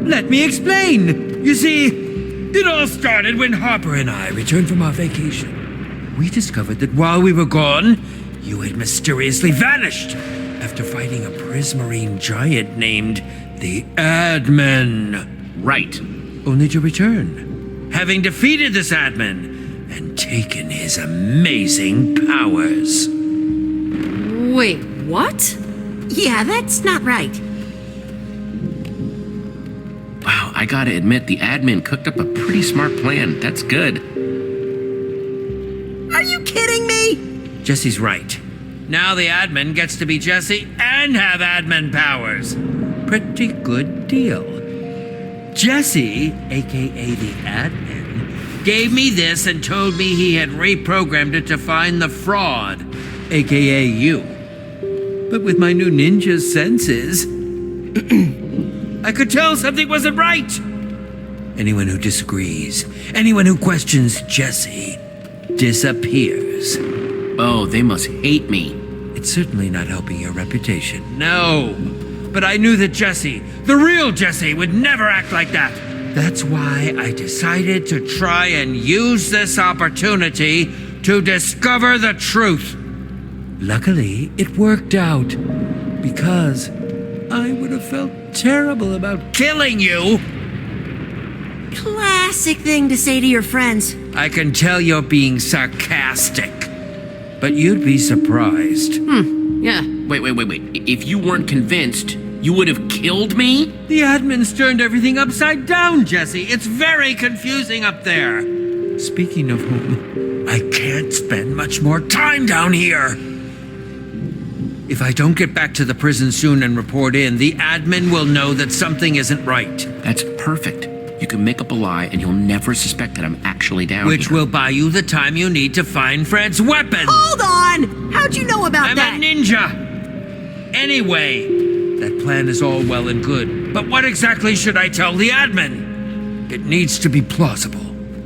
Let me explain. You see, it all started when Harper and I returned from our vacation. We discovered that while we were gone, you had mysteriously vanished after fighting a prismarine giant named the Admin. Right. Only to return, having defeated this admin and taken his amazing powers. Wait, what? Yeah, that's not right. Wow, I gotta admit, the admin cooked up a pretty smart plan. That's good. Are you kidding me? Jesse's right. Now the admin gets to be Jesse and have admin powers. Pretty good deal. Jesse, aka the admin, gave me this and told me he had reprogrammed it to find the fraud, aka you. But with my new ninja senses, I could tell something wasn't right. Anyone who disagrees, anyone who questions Jesse, disappears. Oh, they must hate me. It's certainly not helping your reputation. No. But I knew that Jesse, the real Jesse, would never act like that. That's why I decided to try and use this opportunity to discover the truth. Luckily, it worked out. Because I would have felt terrible about killing you. Classic thing to say to your friends. I can tell you're being sarcastic. But you'd be surprised. Yeah. Wait. If you weren't convinced, you would have killed me? The admins turned everything upside down, Jesse. It's very confusing up there. Speaking of whom, I can't spend much more time down here. If I don't get back to the prison soon and report in, the admin will know that something isn't right. That's perfect. You can make up a lie and you'll never suspect that I'm actually down Which here. will buy you the time you need to find Fred's weapon. Hold on! How'd you know about that? I'm a ninja. Anyway, that plan is all well and good. But what exactly should I tell the admin? It needs to be plausible,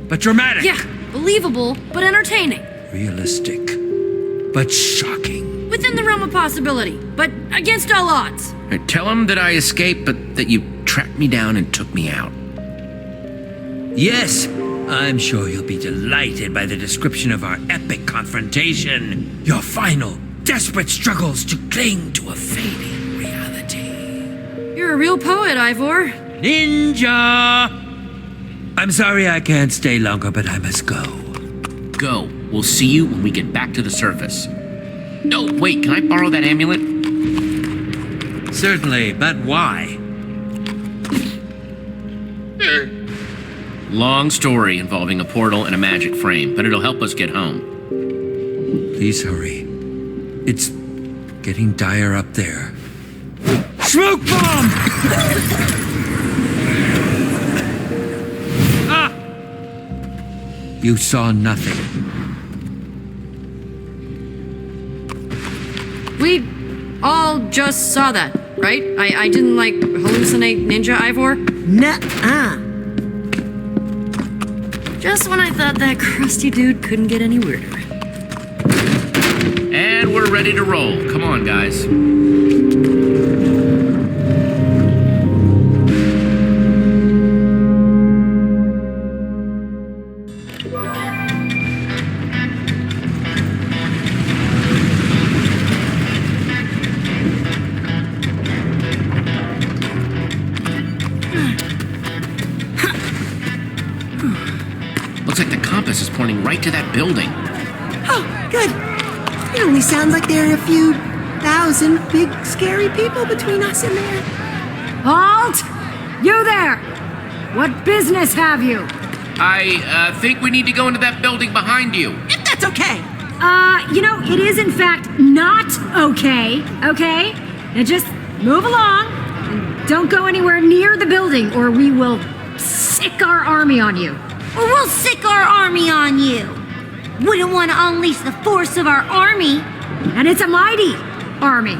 but dramatic. Yeah, believable, but entertaining. Realistic, but shocking. Within the realm of possibility, but against all odds. Tell him that I escaped, but that you tracked me down and took me out. Yes, I'm sure you'll be delighted by the description of our epic confrontation. Your final, desperate struggles to cling to a fading reality. You're a real poet, Ivor. Ninja! I'm sorry I can't stay longer, but I must go. Go. We'll see you when we get back to the surface. No, wait, can I borrow that amulet? Certainly, but why? Long story involving a portal and a magic frame, but it'll help us get home. Please hurry. It's getting dire up there. Smoke bomb! Ah! You saw nothing. We all just saw that, right? I didn't, hallucinate Ninja Ivor? Nuh-uh. Just when I thought that crusty dude couldn't get any weirder. And we're ready to roll. Come on, guys. Looks like the compass is pointing right to that building. Oh, good. It only sounds like there are a few thousand big, scary people between us and there. Halt! You there! What business have you? I think we need to go into that building behind you. If that's okay. It is in fact not okay, okay? Now just move along and don't go anywhere near the building or we will sick our army on you. Or we'll sick our army on you. Wouldn't want to unleash the force of our army. And it's a mighty army.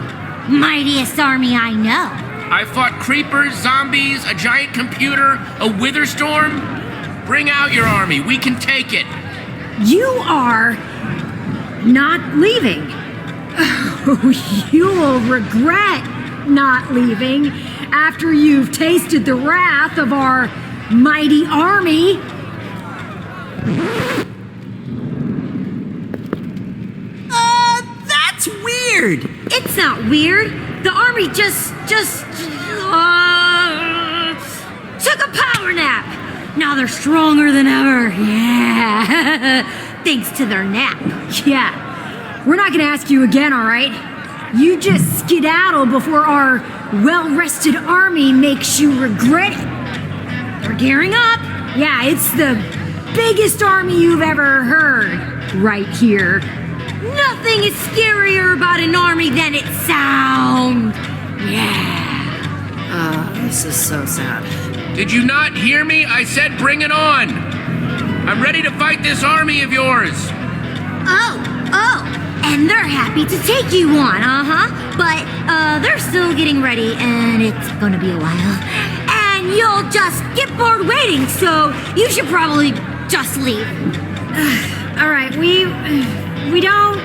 Mightiest army I know. I fought creepers, zombies, a giant computer, a wither storm. Bring out your army. We can take it. You are not leaving. Oh, you'll regret not leaving after you've tasted the wrath of our mighty army. That's weird. It's not weird. The army just took a power nap. Now they're stronger than ever. Yeah. Thanks to their nap. Yeah. We're not gonna ask you again, all right? You just skedaddle before our well-rested army makes you regret it. They're gearing up. Yeah, it's the biggest army you've ever heard right here. Nothing is scarier about an army than its sound. Yeah. This is so sad. Did you not hear me? I said bring it on. I'm ready to fight this army of yours. Oh. And they're happy to take you on, But, they're still getting ready, and it's gonna be a while. And you'll just get bored waiting, so you should probably just leave. All right, we don't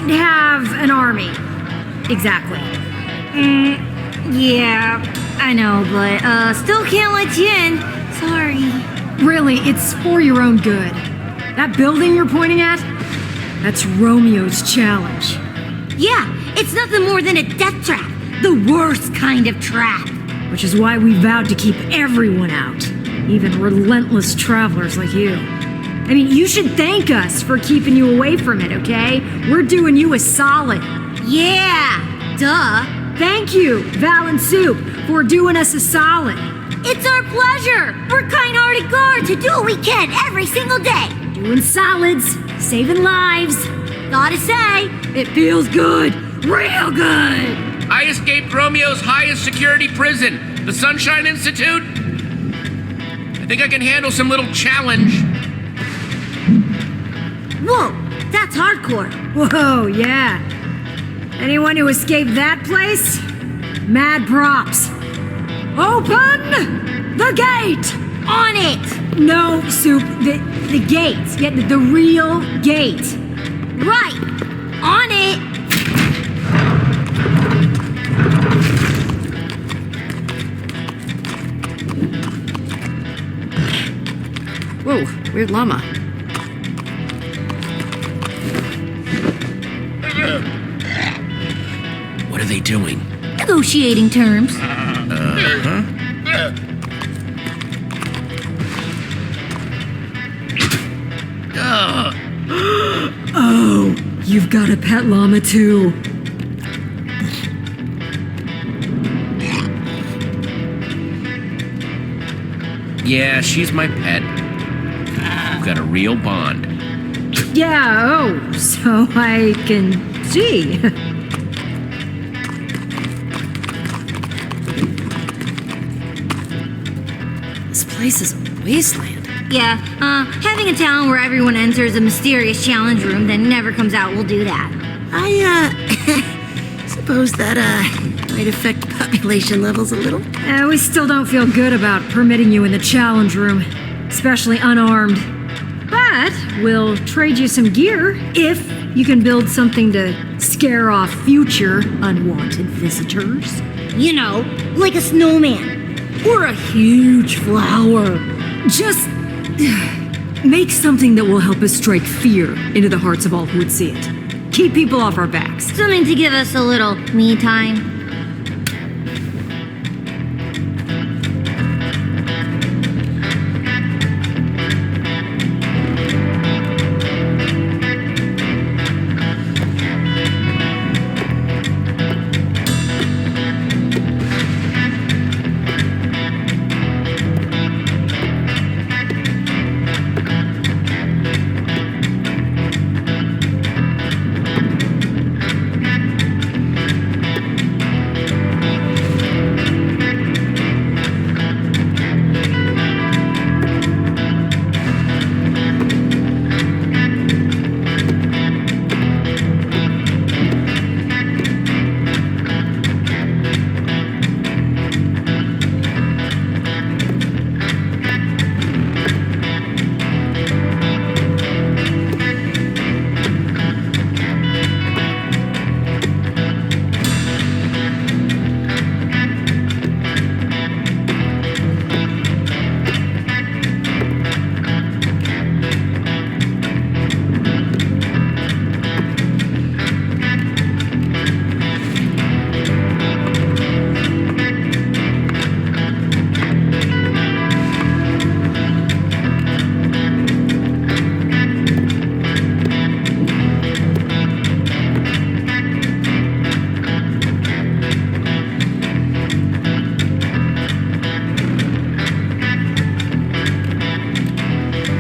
have an army. Exactly. Yeah, I know, but, still can't let you in. Sorry. Really, it's for your own good. That building you're pointing at? That's Romeo's challenge. Yeah, it's nothing more than a death trap. The worst kind of trap. Which is why we vowed to keep everyone out. Even relentless travelers like you. I mean, you should thank us for keeping you away from it, okay? We're doing you a solid. Yeah, duh. Thank you, Val and Soup, for doing us a solid. It's our pleasure. We're kind-hearted guards who do what we can every single day. Doing solids, saving lives. Gotta say, it feels good. Real good. I escaped Romeo's highest security prison, the Sunshine Institute. I think I can handle some little challenge. Whoa, that's hardcore. Whoa, yeah. Anyone who escaped that place? Mad props. Open the gate! On it! No, Soup. The gate. Yeah, the real gate. Right! On it! Whoa, weird llama. What are they doing? Negotiating terms. Oh, you've got a pet llama too. Yeah, she's my pet. We've got a real bond. Yeah, oh, so I can see. This place is a wasteland. Yeah, having a town where everyone enters a mysterious challenge room then never comes out will do that. I, suppose that, might affect population levels a little. We still don't feel good about permitting you in the challenge room, especially unarmed. But we'll trade you some gear if you can build something to scare off future unwanted visitors. You know, like a snowman. Or a huge flower. Just make something that will help us strike fear into the hearts of all who would see it. Keep people off our backs. Something to give us a little me time.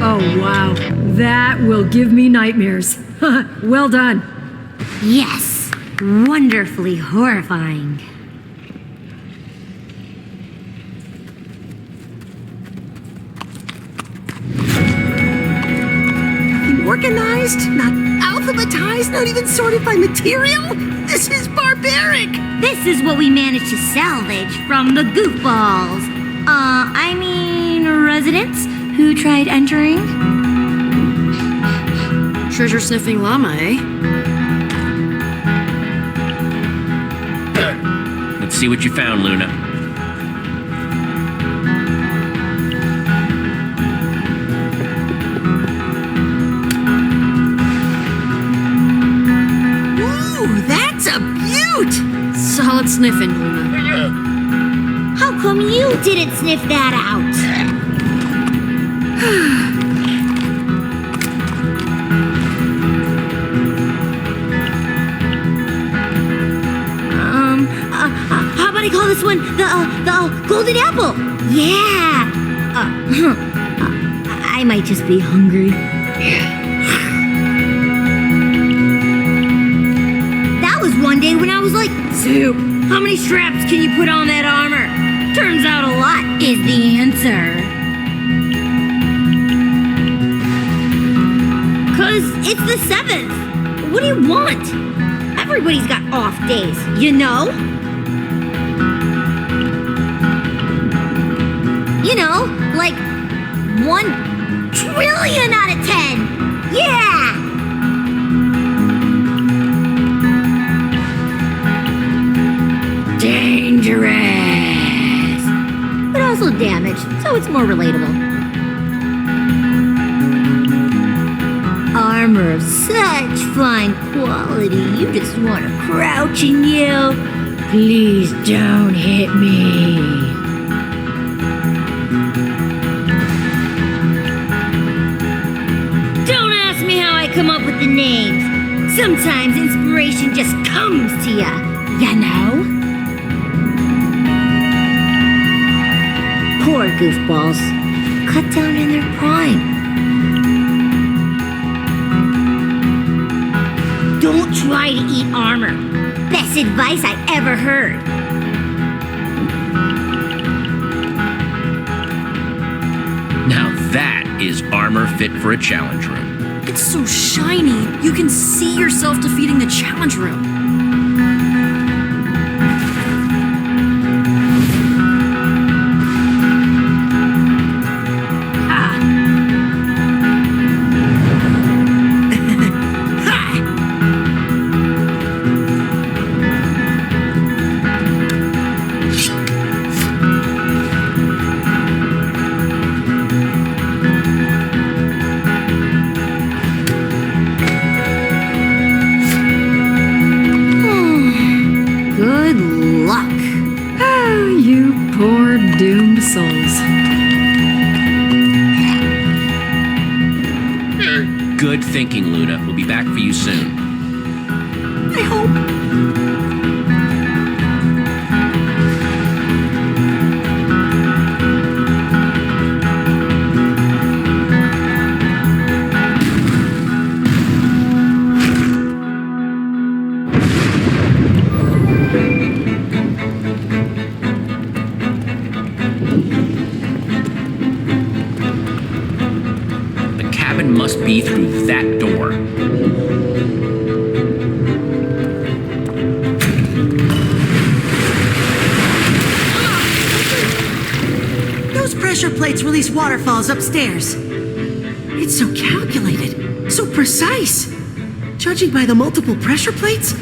Oh, wow. That will give me nightmares. Well done. Yes, wonderfully horrifying. Nothing organized, not alphabetized, not even sorted by material? This is barbaric! This is what we managed to salvage from the goofballs. I mean residents who tried entering. Treasure-sniffing llama, eh? Let's see what you found, Luna. Ooh, that's a beaut! Solid sniffing, Luna. How come you didn't sniff that out? How about I call this one the golden apple? Yeah. I might just be hungry. That was one day when I was like, Soup, how many straps can you put on that armor? Turns out a lot is the answer. 'Cause it's the 7th. What do you want? Everybody's got off days, you know? You know, like 1 trillion out of 10! Yeah! Dangerous! But also damaged, so it's more relatable. Armor of such fine quality, you just want to crouch and yell, "Please don't hit me." Don't ask me how I come up with the names. Sometimes inspiration just comes to ya, you know? Poor goofballs. Cut down in their prime. Don't try to eat armor. Best advice I ever heard. Now that is armor fit for a challenge room. It's so shiny, you can see yourself defeating the challenge room. Good thinking, Luna. We'll be back for you soon. I hope. Must be through that door. Those pressure plates release waterfalls upstairs. It's so calculated, so precise. Judging by the multiple pressure plates,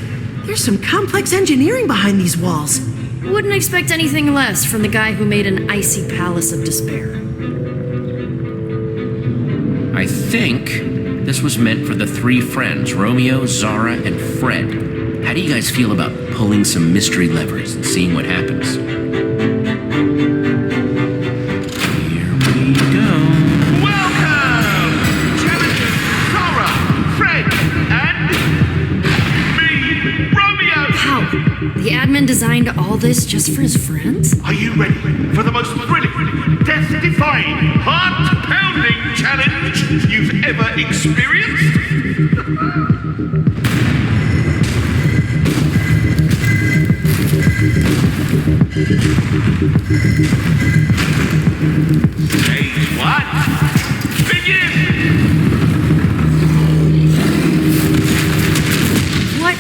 there's some complex engineering behind these walls. Wouldn't expect anything less from the guy who made an icy palace of despair. I think this was meant for the three friends, Romeo, Zara, and Fred. How do you guys feel about pulling some mystery levers and seeing what happens? Here we go. Welcome! Challengers Zara, Fred, and me, Romeo! How? The admin designed all this just for his friends? Are you ready for the most thrilling, death-defying, heart-pounding challenge you've ever experienced? Stage 1, begin! What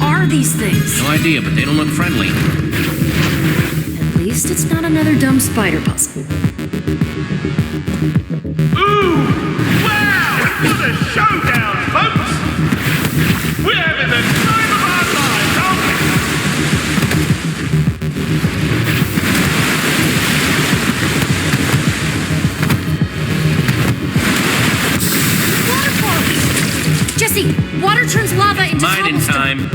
are these things? No idea, but they don't look friendly. At least it's not another dumb spider puzzle. Ooh! Wow! What a showdown, folks! We're having the time of our lives, aren't we? Waterfalls! Jesse, water turns lava into Mine in cobblestone. time.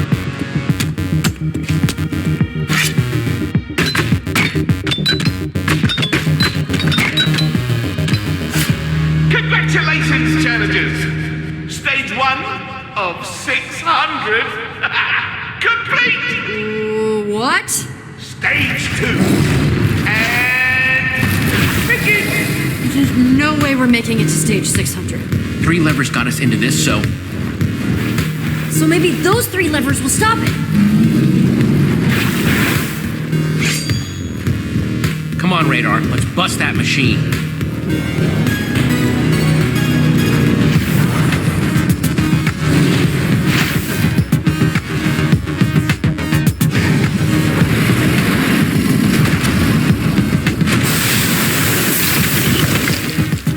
Congratulations, challengers! Stage 1 of 600 complete! What? Stage 2 and begin! There's no way we're making it to stage 600. 3 levers got us into this, so So maybe those 3 levers will stop it. come on, Radar. Let's bust that machine.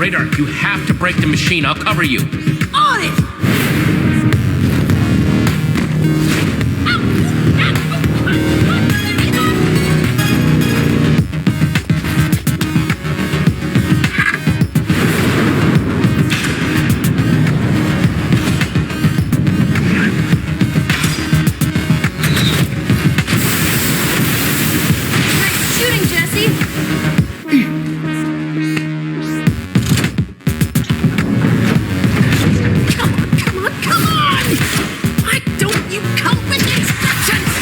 Radar, you have to break the machine. I'll cover you. On it! Nice shooting, Jesse. Come on! Why don't you come with instructions?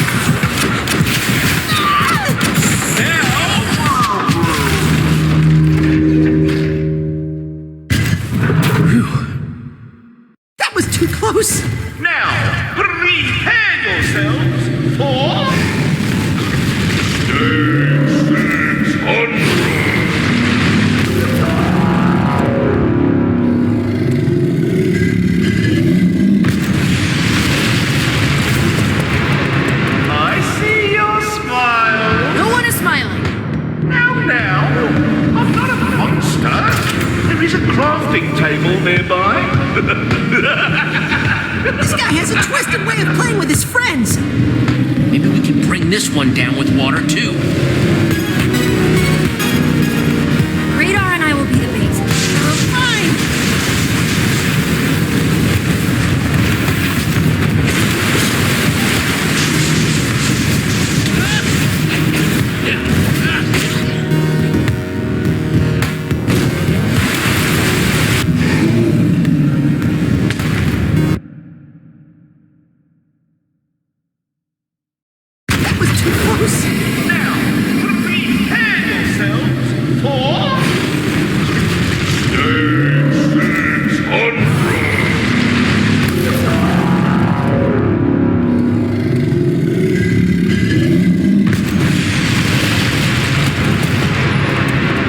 That was too close! Now, prepare yourselves for... I see your smile. No one is smiling. Now, I'm not a monster. There is a crafting table nearby. This guy has a twisted way of playing with his friends! Maybe we can bring this one down with water, too. Radar and I will be the base. Fine! That was too close! Now, prepare yourselves for...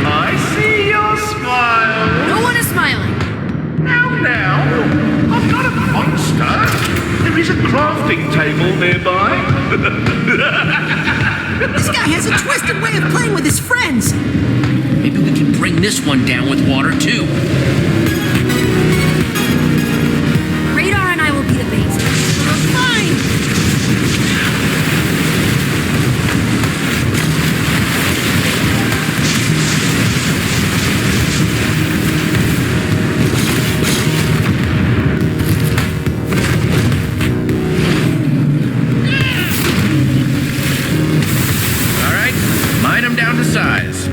I see your smile. No one is smiling. Now, I'm not a monster. There is a crafting table nearby. This guy has a twisted way of playing with his friends! Maybe we can bring this one down with water, too. Radar and I will be the base. Fine! All right, mine them down to size.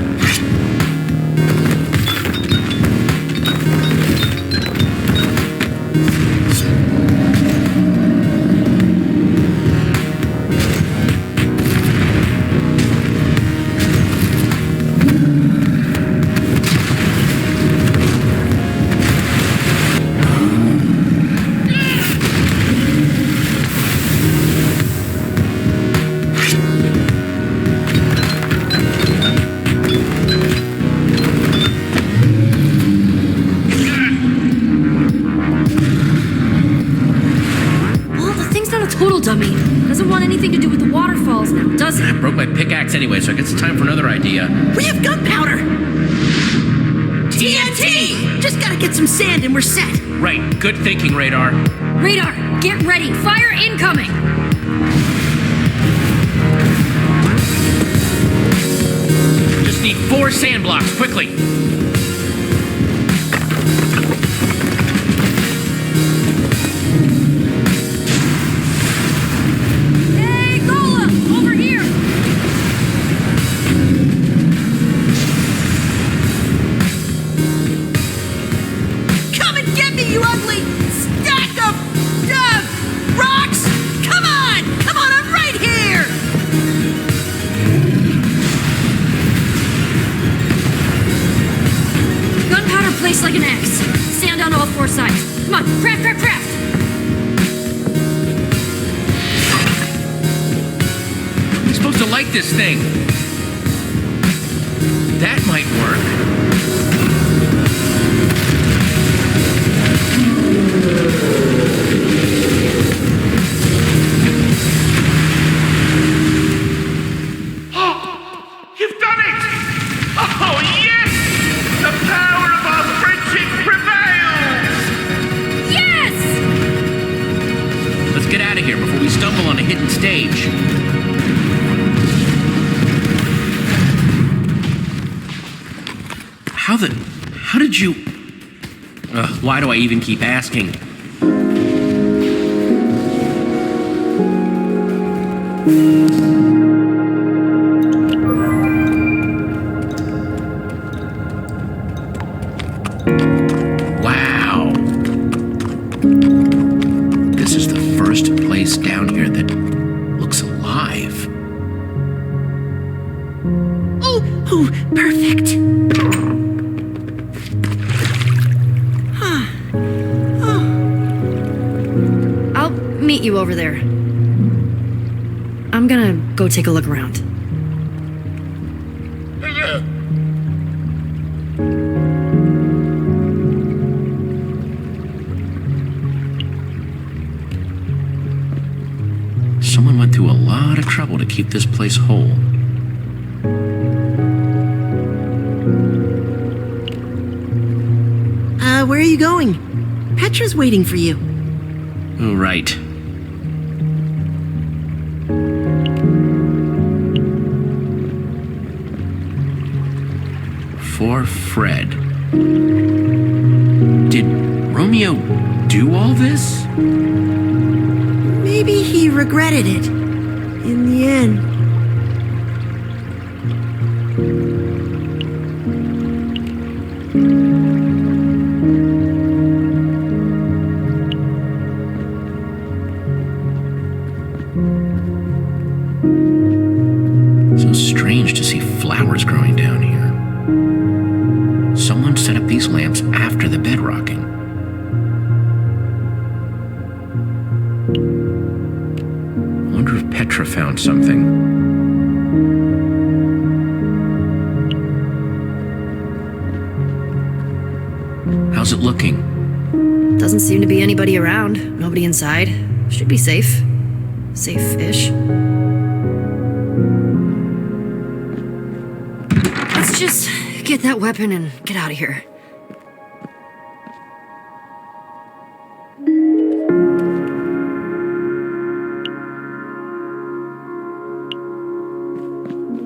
Well, the thing's not a total dummy. Doesn't want anything to do with the waterfalls now, does it? I broke my pickaxe anyway, so I guess it's time for another idea. We have gunpowder! TNT! Just gotta get some sand and we're set. Right, good thinking, Radar. Radar, get ready. Fire incoming. Just need 4 sand blocks, quickly. Hey, Gola, over here. Come and get me, you ugly stack of rocks! Come on! Come on, I'm right here! Gunpowder placed like an X. Stand on all 4 sides. Come on, craft, craft, craft. You're supposed to light this thing. That might work. You've done it! Oh, yes! The power of our friendship How did you... why do I even keep asking? Wow. This is the first place down here that looks alive. Oh, perfect. I'll meet you over there. I'm gonna go take a look around. Someone went through a lot of trouble to keep this place whole. Where are you going? Petra's waiting for you. Oh, right. For Fred. Did Romeo do all this? Maybe he regretted it. In the end. So strange to see flowers growing down here. Someone set up these lamps after the bedrocking. I wonder if Petra found something. How's it looking? Doesn't seem to be anybody around. Nobody inside. Should be safe. Safe-ish. Let's just get that weapon and get out of here.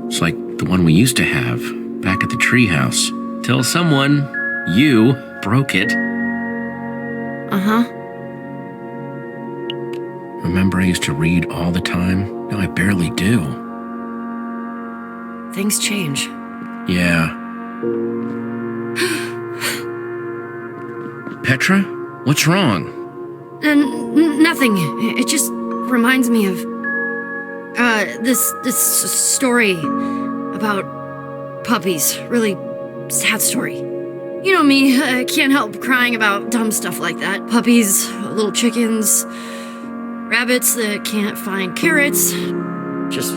It's like the one we used to have back at the treehouse. Till someone, you, broke it. Uh-huh. Remember I used to read all the time? Now I barely do. Things change. Yeah. Petra? What's wrong? Nothing. It just reminds me of this story about puppies. Really sad story. You know me, I can't help crying about dumb stuff like that. Puppies, little chickens, rabbits that can't find carrots. Just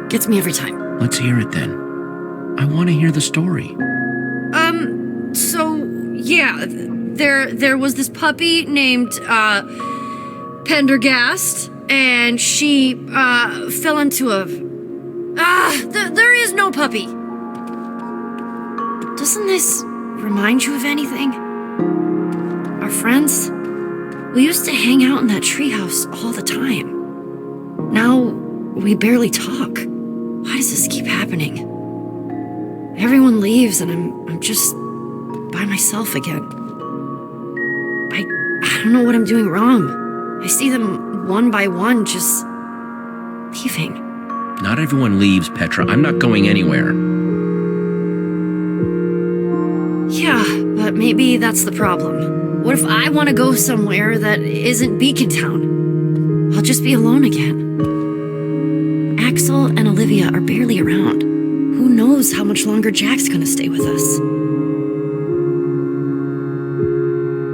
gets me every time. Let's hear it then. I want to hear the story. So yeah, there was this puppy named Pendergast, and she fell into a there is no puppy. Doesn't this remind you of anything? Our friends? We used to hang out in that treehouse all the time. Now we barely talk. Why does this keep happening? Everyone leaves and I'm just by myself again. I don't know what I'm doing wrong. I see them one by one just leaving. Not everyone leaves, Petra. I'm not going anywhere. Yeah, but maybe that's the problem. What if I want to go somewhere that isn't Beacon Town? I'll just be alone again. Axel and Olivia are barely around. Who knows how much longer Jack's gonna stay with us?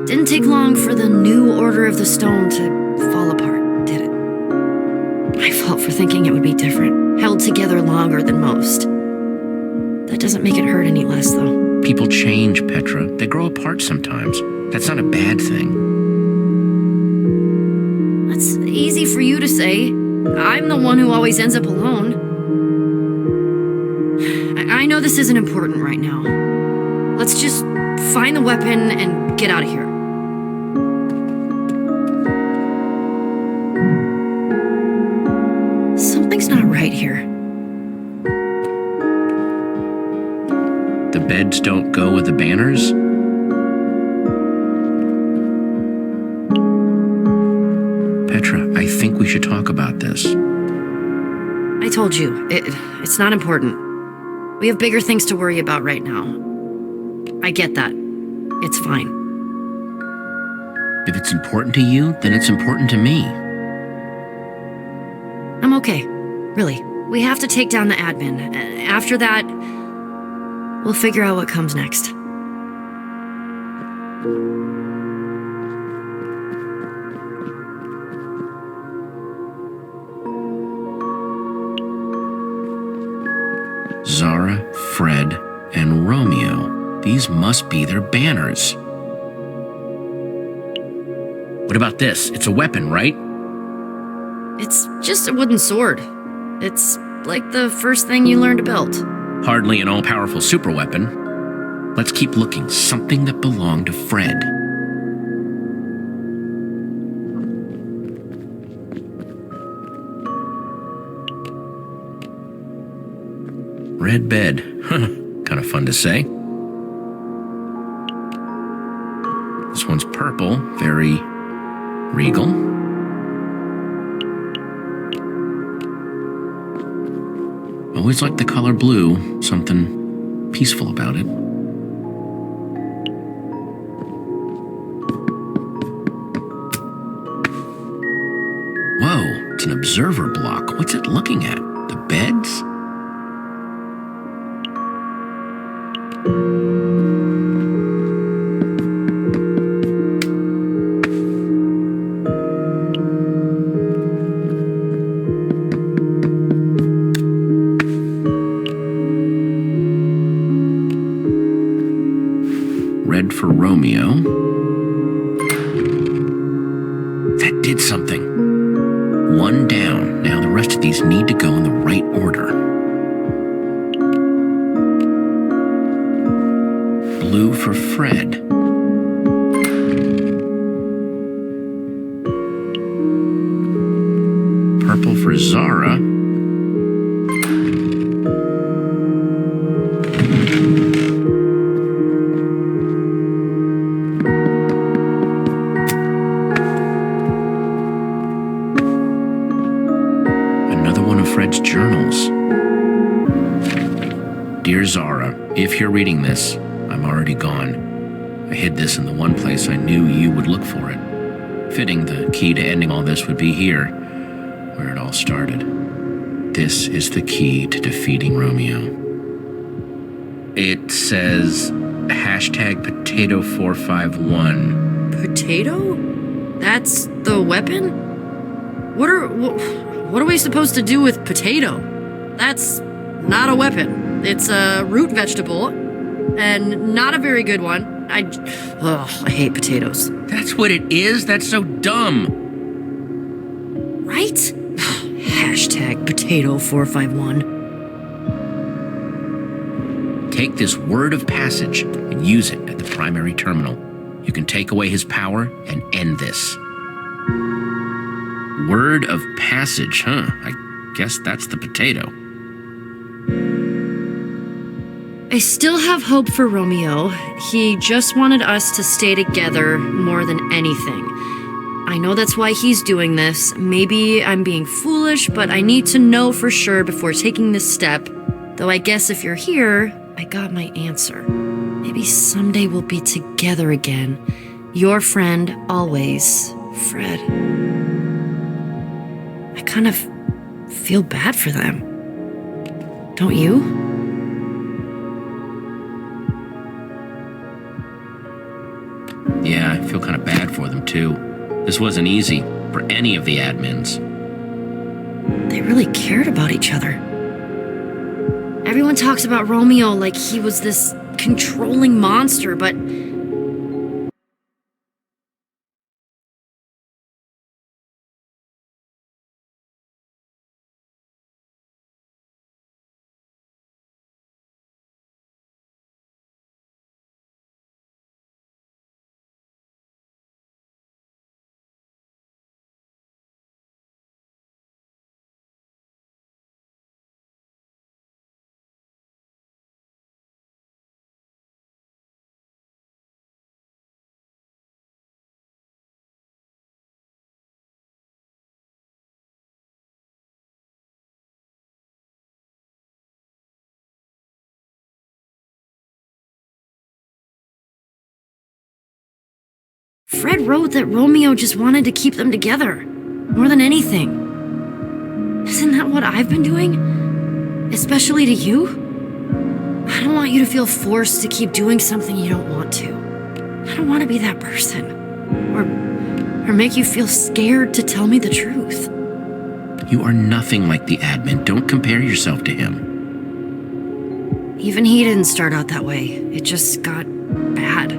Didn't take long for the new Order of the Stone to fall apart, did it? My fault for thinking it would be different. Held together longer than most. That doesn't make it hurt any less, though. People change, Petra. They grow apart sometimes. That's not a bad thing. That's easy for you to say. I'm the one who always ends up alone. I know this isn't important right now. Let's just find the weapon and get out of here. Something's not right here. The beds don't go with the banners? Petra, I think we should talk about this. I told you, it's not important. We have bigger things to worry about right now. I get that. It's fine. If it's important to you, then it's important to me. I'm okay. Really. We have to take down the admin. After that, we'll figure out what comes next. Zara, Fred, and Romeo. These must be their banners. What about this? It's a weapon, right? It's just a wooden sword. It's like the first thing you learn to build. Hardly an all-powerful superweapon. Let's keep looking. Something that belonged to Fred. Red bed. Huh. Kind of fun to say. This one's purple. Very regal. Always liked the color blue. Something peaceful about it. Whoa, it's an observer block. What's it looking at? The beds? Red for Romeo. That did something. One down. Now the rest of these need to go in the right order. Blue for Fred. Purple for Zara. Fred's journals. Dear Zara, if you're reading this, I'm already gone. I hid this in the one place I knew you would look for it. Fitting the key to ending all this would be here, where it all started. This is the key to defeating Romeo. It says #potato451. Potato? That's the weapon? What are we supposed to do with potato? That's not a weapon. It's a root vegetable, and not a very good one. I hate potatoes. That's what it is? That's so dumb. Right? #potato451. Take this word of passage and use it at the primary terminal. You can take away his power and end this. Word of passage, huh? I guess that's the potato. I still have hope for Romeo. He just wanted us to stay together more than anything. I know that's why he's doing this. Maybe I'm being foolish, but I need to know for sure before taking this step. Though I guess if you're here, I got my answer. Maybe someday we'll be together again. Your friend, always, Fred. I kind of feel bad for them. Don't you? Yeah, I feel kind of bad for them too. This wasn't easy for any of the admins. They really cared about each other. Everyone talks about Romeo like he was this controlling monster, but Fred wrote that Romeo just wanted to keep them together, more than anything. Isn't that what I've been doing? Especially to you? I don't want you to feel forced to keep doing something you don't want to. I don't want to be that person. Or make you feel scared to tell me the truth. You are nothing like the admin. Don't compare yourself to him. Even he didn't start out that way. It just got bad.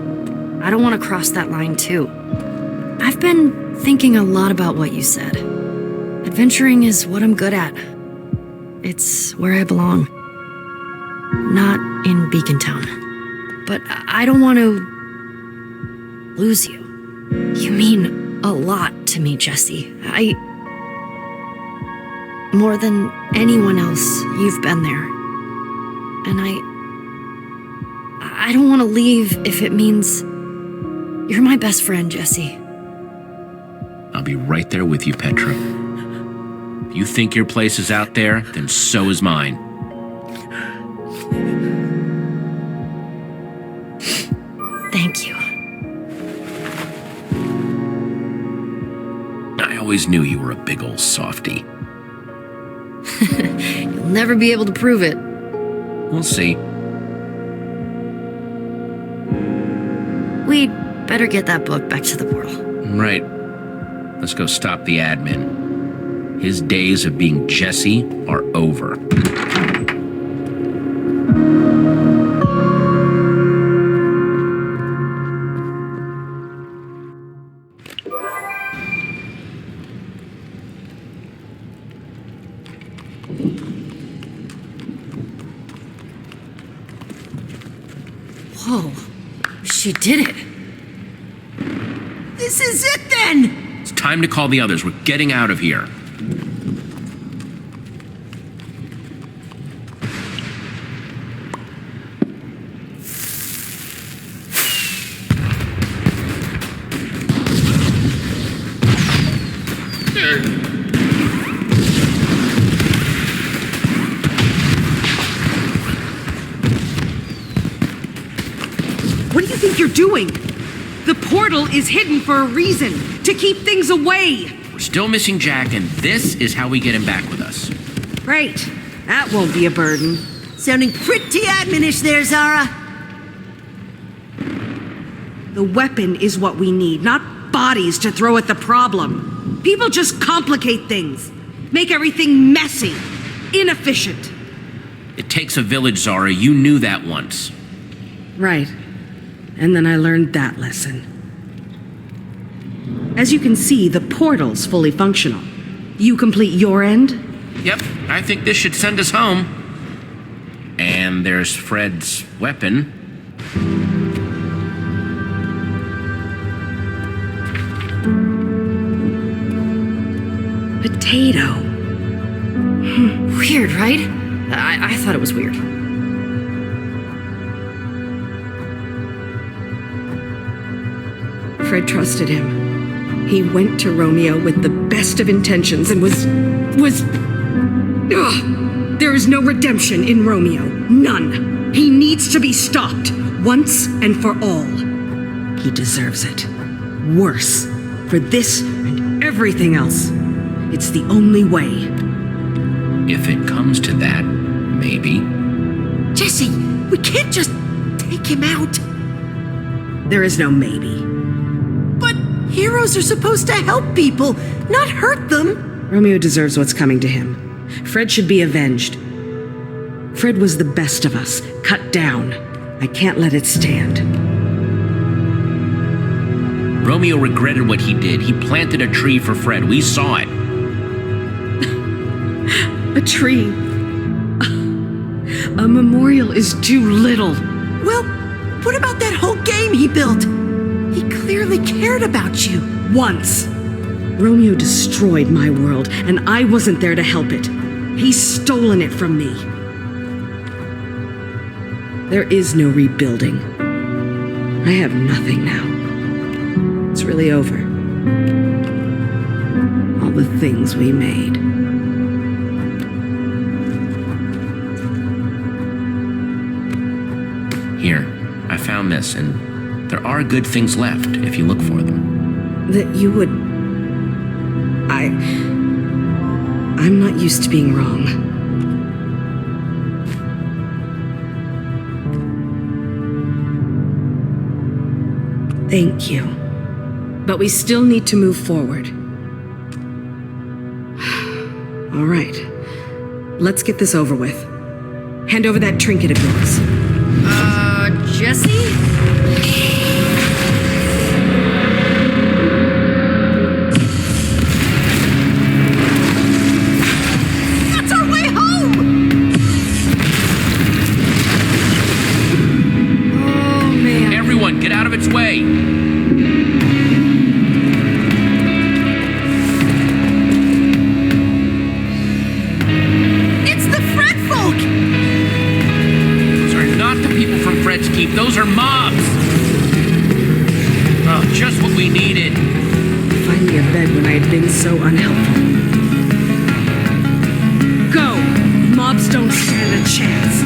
I don't want to cross that line too. I've been thinking a lot about what you said. Adventuring is what I'm good at. It's where I belong. Not in Beacon Town. But I don't want to lose you. You mean a lot to me, Jesse. More than anyone else, you've been there. And I don't want to leave if it means you're my best friend, Jesse. I'll be right there with you, Petra. If you think your place is out there, then so is mine. Thank you. I always knew you were a big old softy. You'll never be able to prove it. We'll see. We'd better get that book back to the portal. Right. Let's go stop the admin. His days of being Jesse are over. Whoa. She did it. This is it then! It's time to call the others. We're getting out of here. What do you think you're doing? The portal is hidden for a reason, to keep things away. We're still missing Jack, and this is how we get him back with us. Great. That won't be a burden. Sounding pretty admonish there, Zara. The weapon is what we need, not bodies to throw at the problem. People just complicate things, make everything messy, inefficient. It takes a village, Zara. You knew that once. Right. And then I learned that lesson. As you can see, the portal's fully functional. You complete your end? Yep, I think this should send us home. And there's Fred's weapon. Potato. Weird, right? I thought it was weird. Fred trusted him. He went to Romeo with the best of intentions and was... Ugh. There is no redemption in Romeo. None. He needs to be stopped, once and for all. He deserves it. Worse. For this and everything else. It's the only way. If it comes to that, maybe. Jesse, we can't just take him out. There is no maybe. But heroes are supposed to help people, not hurt them. Romeo deserves what's coming to him. Fred should be avenged. Fred was the best of us, cut down. I can't let it stand. Romeo regretted what he did. He planted a tree for Fred. We saw it. A tree. A memorial is too little. Well, what about that whole game he built? He clearly cared about you. Once. Romeo destroyed my world, and I wasn't there to help it. He's stolen it from me. There is no rebuilding. I have nothing now. It's really over. All the things we made. Here, I found this, and There are good things left if you look for them. That you would... I'm not used to being wrong. Thank you. But we still need to move forward. All right. Let's get this over with. Hand over that trinket of yours. Jesse? That's our way home! Oh, man. Everyone, get out of its way! It's the Fred folk! Those are not the people from Fred's Keep. Those are mobs! Oh, just what we needed. Finally a bed when I had been so unhelpful. Go! Mobs don't stand a chance.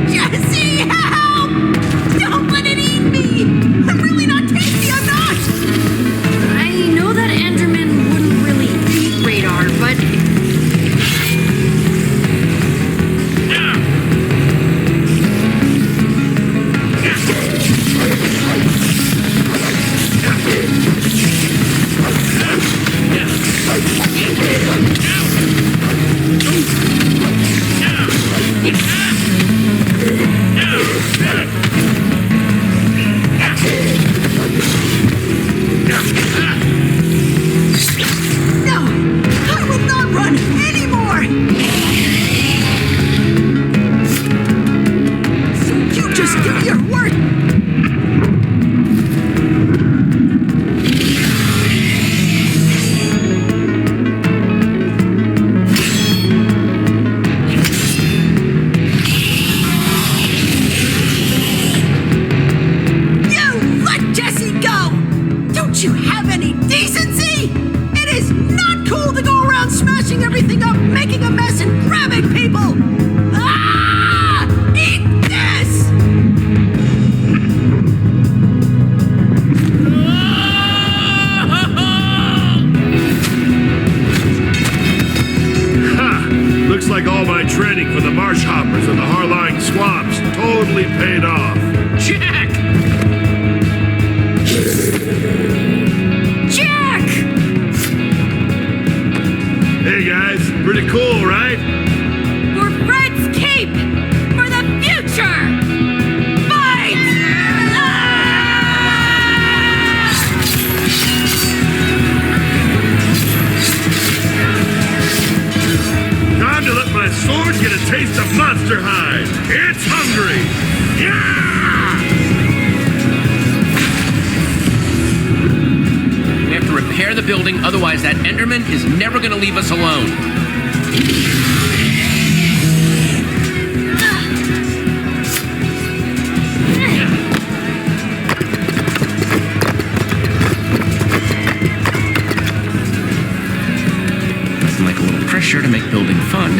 Jesse, help! Don't let it eat me! I'm really not tasty, I'm not! I know that Enderman wouldn't really eat Radar, but... No! I will not run anymore! So you just do your work! You let Jesse go! Don't you have any decency? It is not cool to go around smashing everything up, making a mess, and grabbing people! Ah! Eat this! Ha! Looks like all my training for the marsh hoppers and the Harline swamps totally paid off. Jack! Jack! Hey guys, pretty cool, right? For Fred's Keep! For the future! Fight! Time to let my sword get a taste of monster hide. It's hungry. Yeah! We have to repair the building, otherwise that Enderman is never gonna leave us alone. Nothing like a little pressure to make building fun.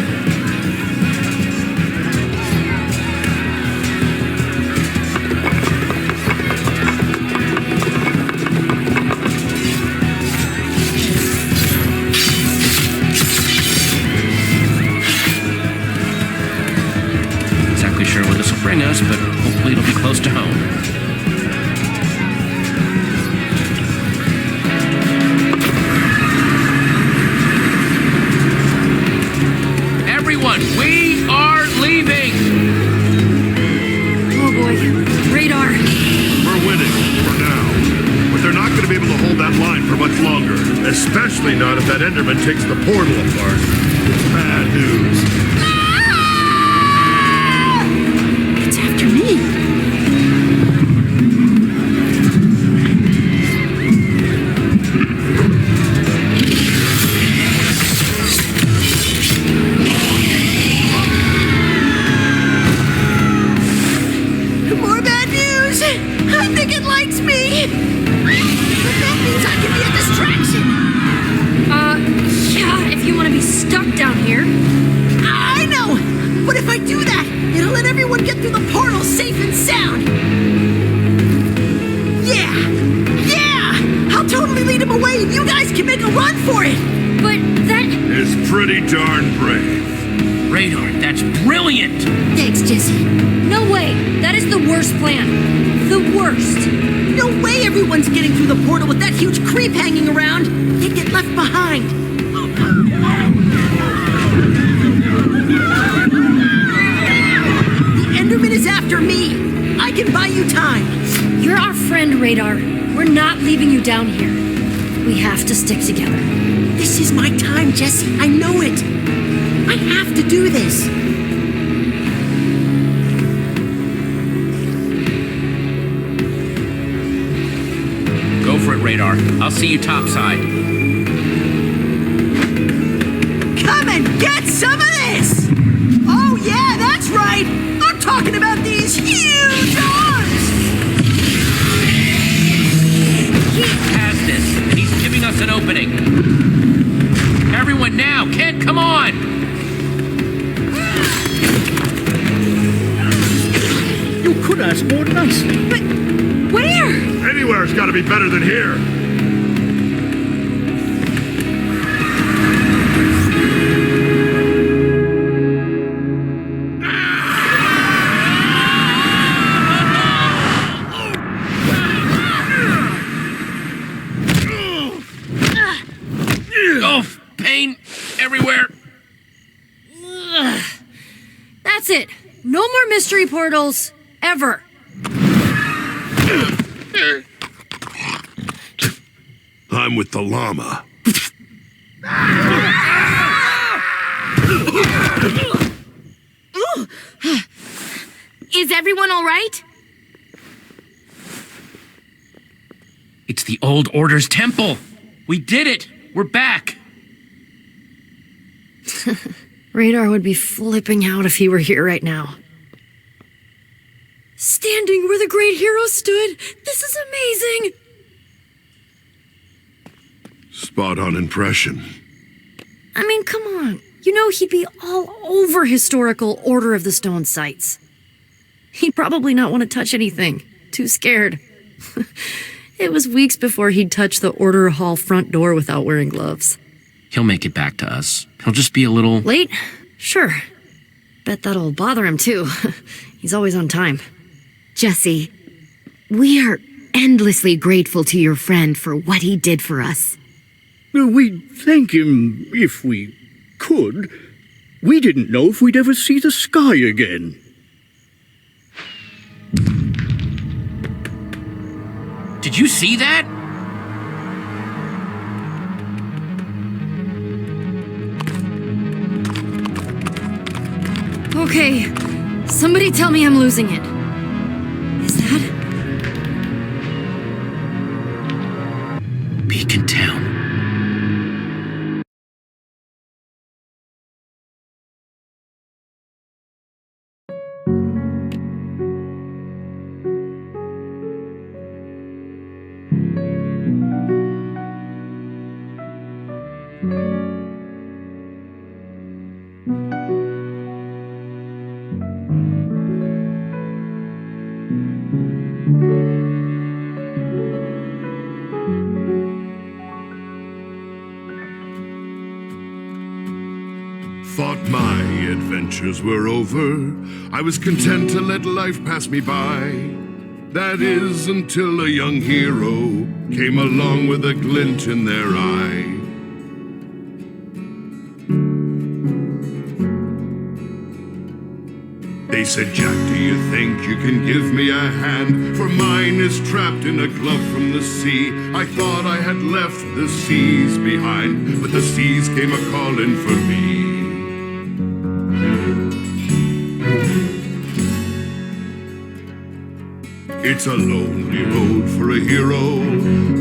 Exactly sure where this will bring us, but hopefully it'll be close to home. Everyone, we are leaving! Oh boy. Radar. We're winning, for now. But they're not going to be able to hold that line for much longer. Especially not if that Enderman takes the portal apart. It's bad news. It's after me. I think it likes me! But that means I can be a distraction! Yeah, if you want to be stuck down here. I know! But if I do that, it'll let everyone get through the portal safe and sound! Yeah! I'll totally lead him away and you guys can make a run for it! But that... It's pretty darn brave. Radar, that's brilliant! Thanks, Jesse. No way! That is the worst plan. The worst. No way everyone's getting through the portal with that huge creep hanging around! They'd get left behind! The Enderman is after me! I can buy you time! You're our friend, Radar. We're not leaving you down here. We have to stick together. This is my time, Jesse. I know it. I have to do this. Go for it, Radar. I'll see you topside. Come and get some of this! Oh yeah, that's right! I'm talking about these huge arms! He has this, and he's giving us an opening. Everyone now! Kent, come on! You could ask more nicely. But where? Anywhere's got to be better than here. Oh, pain everywhere. That's it. No more mystery portals. Ever. I'm with the llama. Is everyone all right? It's the old Order's temple. We did it. We're back. Radar would be flipping out if he were here right now. Standing where the great hero stood. This is amazing. Spot on impression. I mean, come on. You know he'd be all over historical Order of the Stone sites. He'd probably not want to touch anything. Too scared. It was weeks before he'd touch the Order Hall front door without wearing gloves. He'll make it back to us. He'll just be a little... Late? Sure. Bet that'll bother him, too. He's always on time. Jesse, we are endlessly grateful to your friend for what he did for us. We'd thank him if we could. We didn't know if we'd ever see the sky again. Did you see that? Okay, somebody tell me I'm losing it. Is that... Beacon Town. Thought my adventures were over. I was content to let life pass me by. That is until a young hero came along with a glint in their eye. They said, Jack, do you think you can give me a hand? For mine is trapped in a glove from the sea. I thought I had left the seas behind, but the seas came a-calling for me. It's a lonely road for a hero.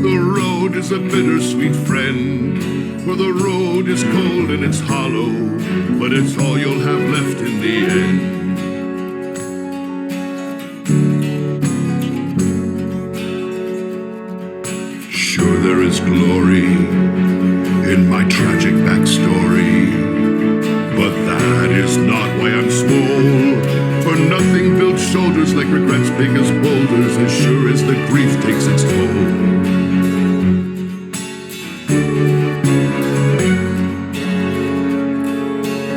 The road is a bittersweet friend. For the road is cold and it's hollow, but it's all you'll have left in the end. glory in my tragic backstory. But that is not why I'm small. For nothing builds shoulders like regrets big as boulders, as sure as the grief takes its toll.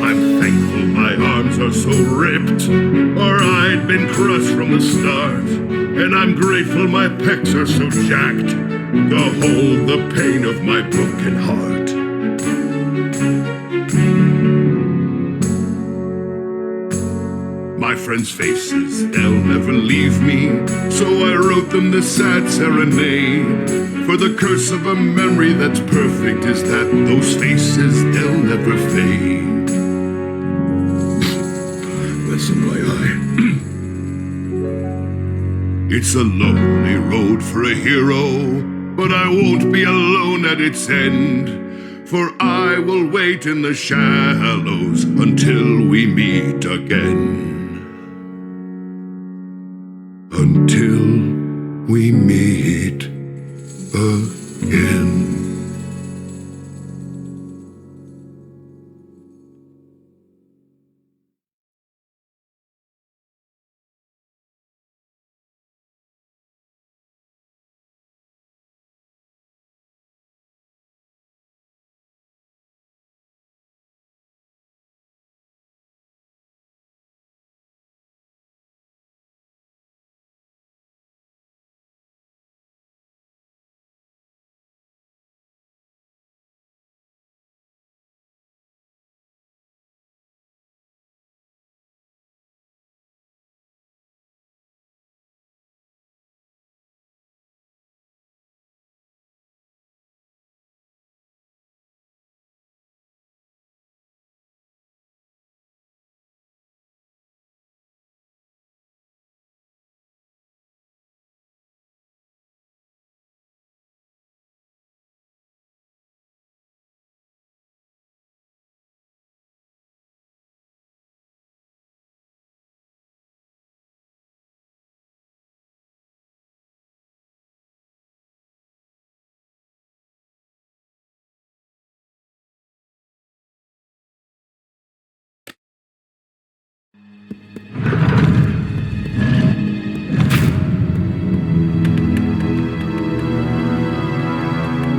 I'm thankful my arms are so ripped, or I'd been crushed from the start. And I'm grateful my pecs are so jacked to hold the pain of my broken heart. My friends' faces, they'll never leave me, so I wrote them this sad serenade. For the curse of a memory that's perfect is that those faces, they'll never fade. Listen, my eye. It's a lonely road for a hero, but I won't be alone at its end. For I will wait in the shallows until we meet again. Until we meet again.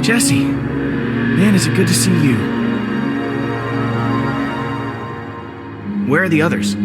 Jesse, man, is it good to see you. Where are the others?